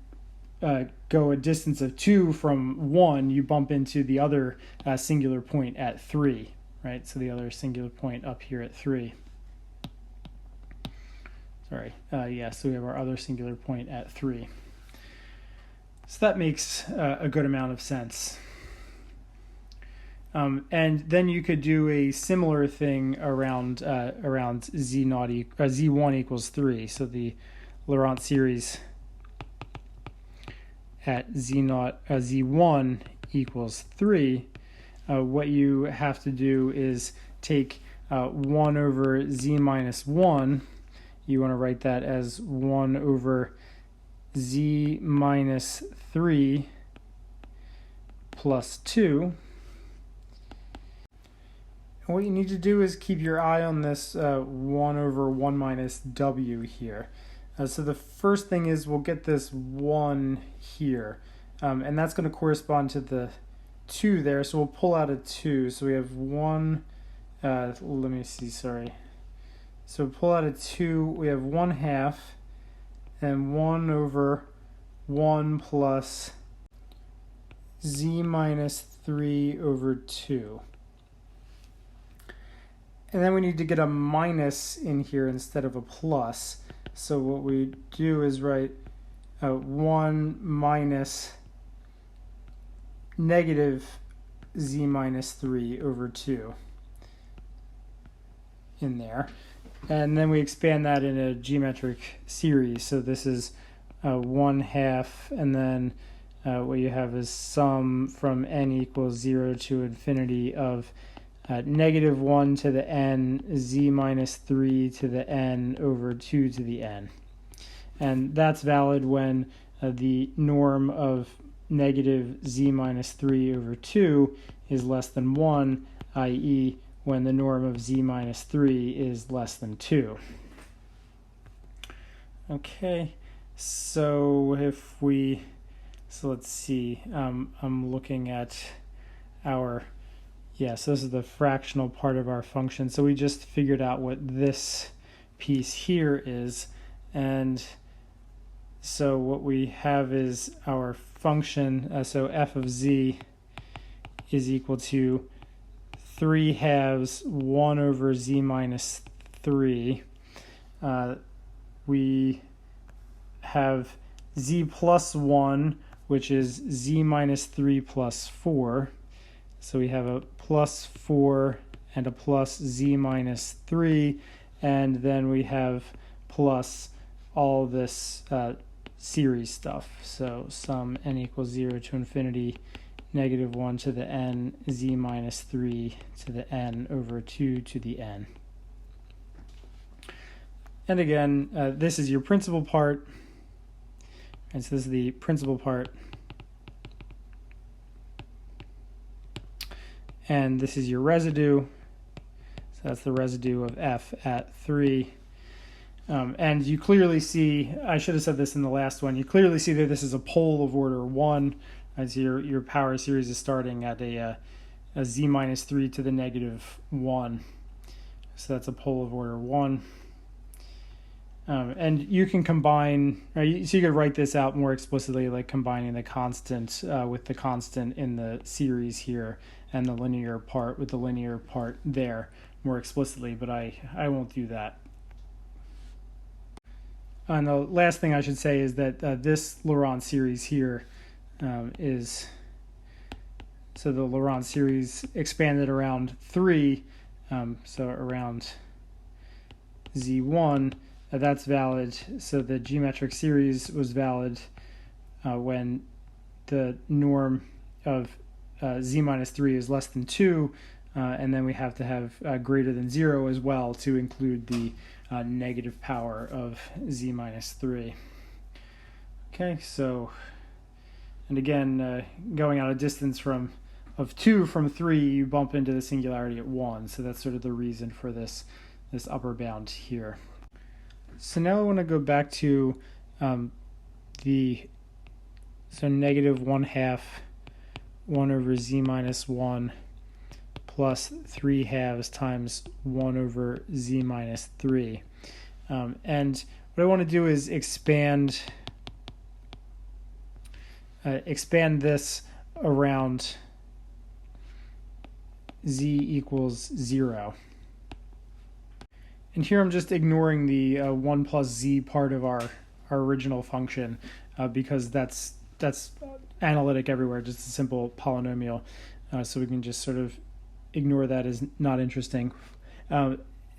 go a distance of 2 from 1, you bump into the other singular point at 3, right? So the other singular point up here at 3. Sorry, so we have our other singular point at 3. So that makes a good amount of sense. And then you could do a similar thing around z1 equals 3. So the Laurent series at z1 equals 3. What you have to do is take 1 over z minus 1. You want to write that as 1 over z minus 3 plus 2. And what you need to do is keep your eye on this 1 over 1 minus w here. So the first thing is we'll get this 1 here, and that's going to correspond to the 2 there, so we'll pull out a 2. So we have 1, let me see, sorry. So pull out a 2, we have 1/2, and 1 over 1 plus z minus 3 over 2. And then we need to get a minus in here instead of a plus. So what we do is write 1 minus negative z minus 3 over 2 in there. And then we expand that in a geometric series. So this is 1/2, and then what you have is sum from n equals 0 to infinity of negative 1 to the n, z minus 3 to the n over 2 to the n. And that's valid when the norm of negative z minus 3 over 2 is less than 1, i.e. when the norm of z minus 3 is less than 2. Okay, so let's see, I'm looking at our, so this is the fractional part of our function. So we just figured out what this piece here is, and so what we have is our function, so f of z is equal to 3/2 1 over z minus 3. We have z plus 1, which is z minus 3 plus 4. So we have a plus 4 and a plus z minus 3, and then we have plus all this series stuff. So sum n equals 0 to infinity, negative 1 to the n, z minus 3 to the n over 2 to the n. And again, this is your principal part, and so this is the principal part. And this is your residue, so that's the residue of f at 3. And you clearly see, I should have said this in the last one, you clearly see that this is a pole of order 1, as your power series is starting at a z minus 3 to the negative 1. So that's a pole of order 1. And you can combine, so you could write this out more explicitly, like combining the constant with the constant in the series here, and the linear part with the linear part there more explicitly, but I won't do that. And the last thing I should say is that this Laurent series here is, so the Laurent series expanded around 3, so around z1, that's valid. So the geometric series was valid when the norm of z minus 3 is less than 2, and then we have to have greater than 0 as well to include the negative power of z minus 3. Okay, so, and again, going out a distance of 2 from 3, you bump into the singularity at 1, so that's sort of the reason for this upper bound here. So now I want to go back to negative 1/2 1 over z minus 1 plus 3/2 times 1 over z minus 3. And what I want to do is expand expand this around z equals 0. And here I'm just ignoring the 1 plus z part of our original function because that's analytic everywhere, just a simple polynomial. So we can just sort of ignore that as not interesting.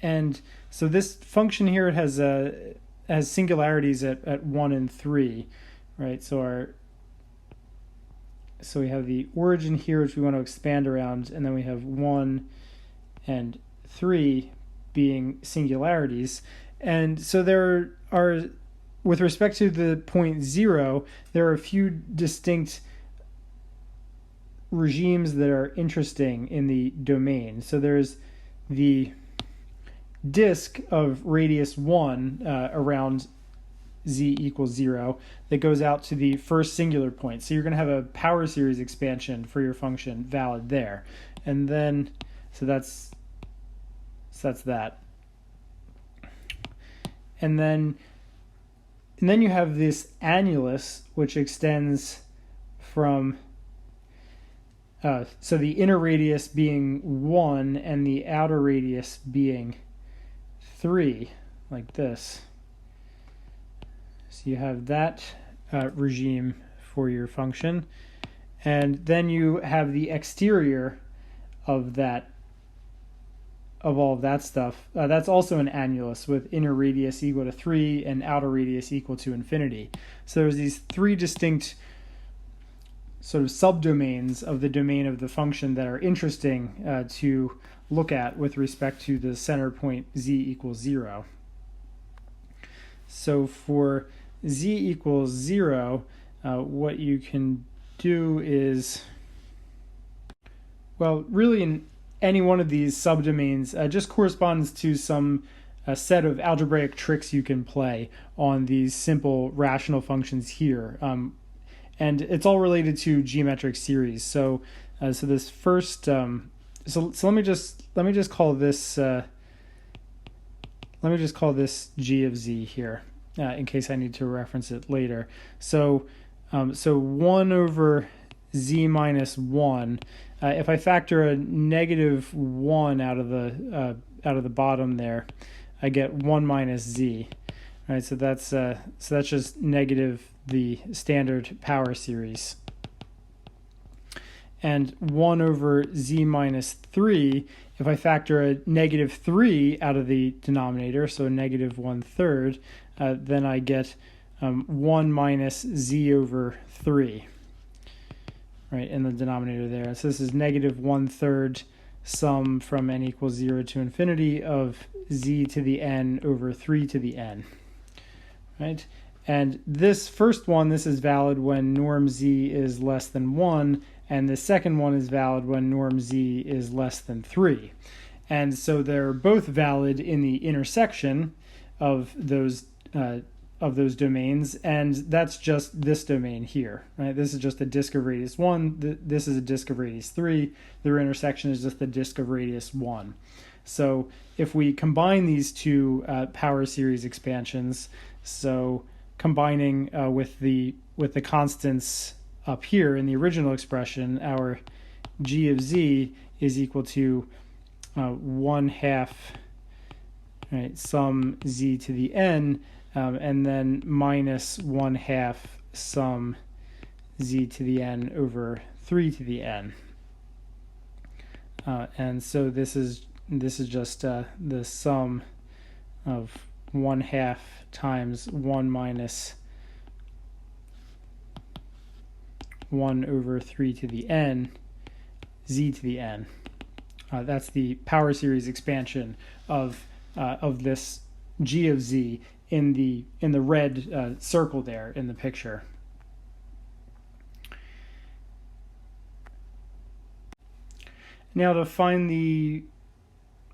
And so this function here, it has singularities at 1 and 3, right? So we have the origin here, which we want to expand around, and then we have 1 and 3 being singularities. And so there are, with respect to the point 0, there are a few distinct regimes that are interesting in the domain. So there's the disk of radius 1 around z equals 0 that goes out to the first singular point. So you're going to have a power series expansion for your function valid there. And then, so that's that. And then you have this annulus, which extends from so the inner radius being 1 and the outer radius being 3, like this. So you have that regime for your function. And then you have the exterior of all of that stuff. That's also an annulus with inner radius equal to 3 and outer radius equal to infinity. So there's these 3 distinct sort of subdomains of the domain of the function that are interesting to look at with respect to the center point z equals 0. So for z equals 0, what you can do is, well, really in any one of these subdomains just corresponds to some set of algebraic tricks you can play on these simple rational functions here. And it's all related to geometric series. So this first, so let me just call this g of z here in case I need to reference it later. So 1 over z minus 1. If I factor a negative 1 out of the bottom there, I get 1 minus z. Right, so that's just negative the standard power series. And 1 over z minus 3, if I factor a negative 3 out of the denominator, so negative 1/3, then I get 1 minus z over 3. Right, in the denominator there. So this is negative 1/3 sum from n equals 0 to infinity of z to the n over 3 to the n. Right? And this first one, this is valid when norm z is less than 1, and the second one is valid when norm z is less than 3. And so they're both valid in the intersection of those domains, and that's just this domain here, right? This is just a disk of radius 1, this is a disk of radius 3, their intersection is just the disk of radius 1. So if we combine these two power series expansions, so combining with the constants up here in the original expression, our g of z is equal to 1/2, right, sum z to the n, and then minus 1/2 sum z to the n over 3 to the n. And so this is just the sum of 1/2 times 1 minus 1 over 3 to the n, z to the n. That's the power series expansion of this g of z in the red circle there in the picture. Now to find the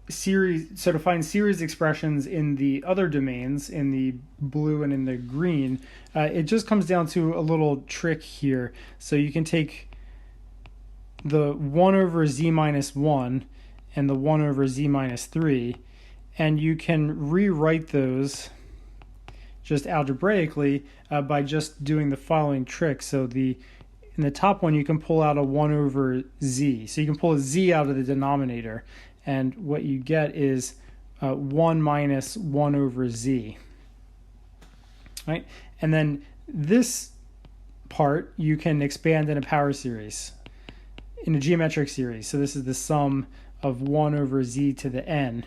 series, so to find series expressions in the other domains, in the blue and in the green, it just comes down to a little trick here. So you can take the 1 over z minus 1 and the 1 over z minus 3, and you can rewrite those just algebraically by just doing the following trick. So the in the top one, you can pull out a 1 over z. So you can pull a z out of the denominator, and what you get is 1 minus 1 over z. Right? And then this part you can expand in a power series, in a geometric series. So this is the sum of 1 over z to the n.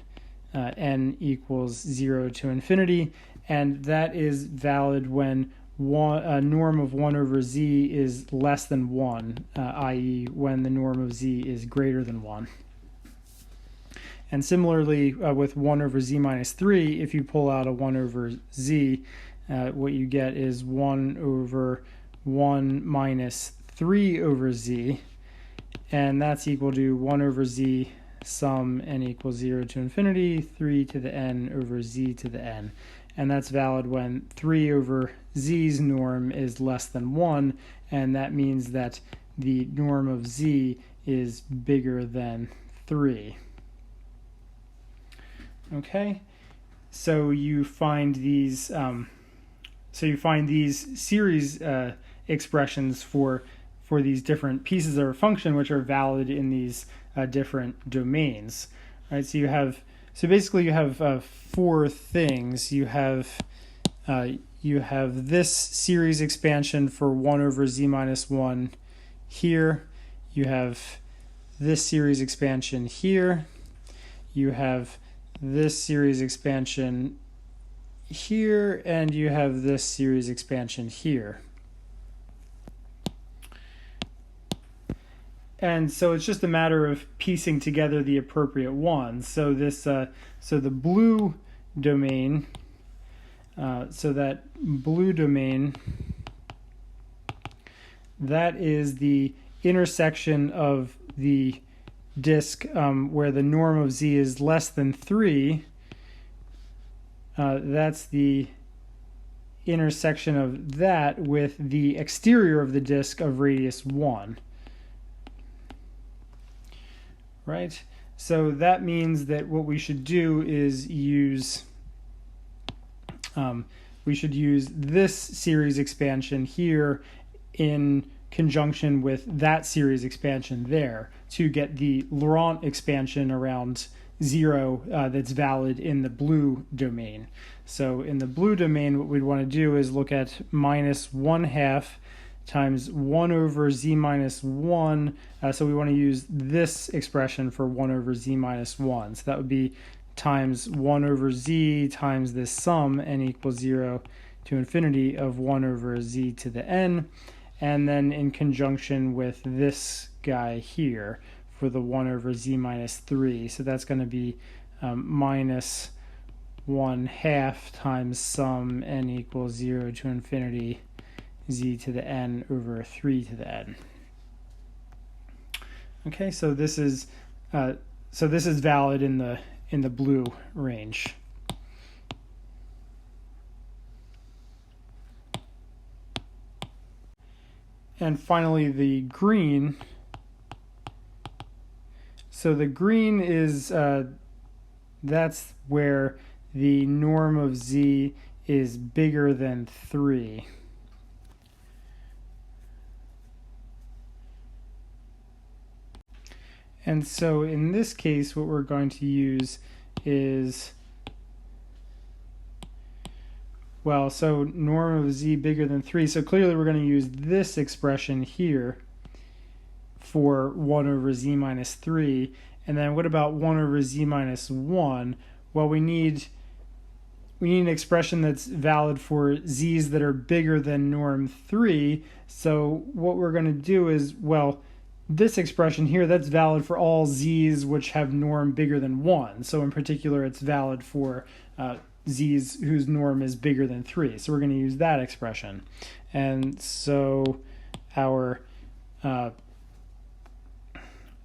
N equals 0 to infinity, and that is valid when norm of 1 over z is less than 1, i.e. when the norm of z is greater than 1. And similarly, with 1 over z minus 3, if you pull out a 1 over z, what you get is 1 over 1 minus 3 over z, and that's equal to 1 over z sum n equals 0 to infinity, 3 to the n over z to the n. And that's valid when 3 over z's norm is less than 1, and that means that the norm of z is bigger than 3. Okay, so you find these series expressions for these different pieces of a function, which are valid in these different domains, right? So basically you have 4 things. You have this series expansion for 1 over z minus 1 here. You have this series expansion here. You have this series expansion here, and you have this series expansion here. And so it's just a matter of piecing together the appropriate ones. So this, so the blue domain, that is the intersection of the disk where the norm of z is less than 3. That's the intersection of that with the exterior of the disk of radius 1. Right? So that means that what we should do is use this series expansion here in conjunction with that series expansion there to get the Laurent expansion around 0 that's valid in the blue domain. So in the blue domain, what we'd want to do is look at minus 1/2 times 1 over z minus 1. So we want to use this expression for 1 over z minus 1. So that would be times 1 over z times this sum, n equals 0 to infinity of 1 over z to the n. And then in conjunction with this guy here for the 1 over z minus 3. So that's going to be minus 1/2 times sum n equals 0 to infinity z to the n over 3 to the n. Okay, so this is valid in the blue range. And finally, the green. So the green is that's where the norm of z is bigger than 3. And so in this case, what we're going to use is, so norm of z bigger than 3. So clearly we're going to use this expression here for 1 over z minus 3. And then what about 1 over z minus 1? Well, we need an expression that's valid for z's that are bigger than norm 3. So what we're going to do is, this expression here, that's valid for all z's which have norm bigger than 1. So in particular, it's valid for z's whose norm is bigger than 3. So we're going to use that expression. And so our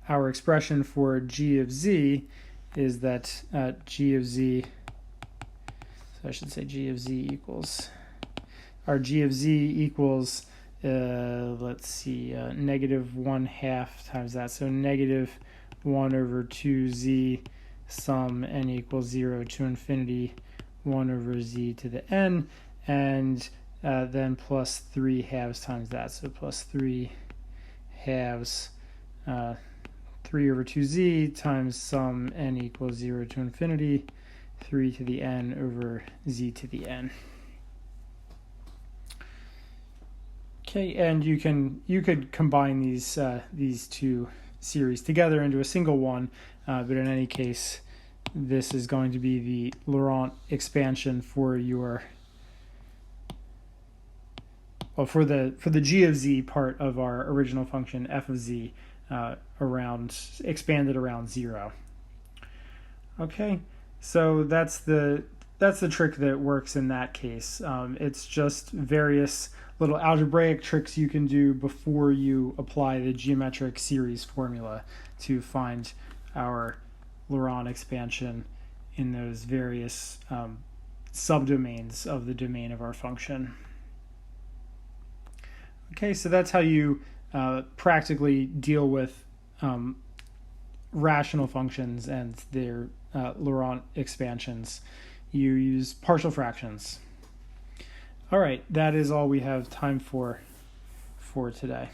expression for g of z is that g of z, so I should say g of z equals, our g of z equals, let's see, negative 1/2 times that. So negative 1 over 2z sum n equals 0 to infinity 1 over z to the n, and then plus 3/2 times that. So plus 3 halves 3 over 2z times sum n equals 0 to infinity 3 to the n over z to the n. Okay, and you could combine these two series together into a single one, but in any case, this is going to be the Laurent expansion for your for the g of z part of our original function f of z expanded around 0. Okay, so that's the trick that works in that case. It's just various little algebraic tricks you can do before you apply the geometric series formula to find our Laurent expansion in those various subdomains of the domain of our function. Okay, so that's how you practically deal with rational functions and their Laurent expansions. You use partial fractions. All right, that is all we have time for today.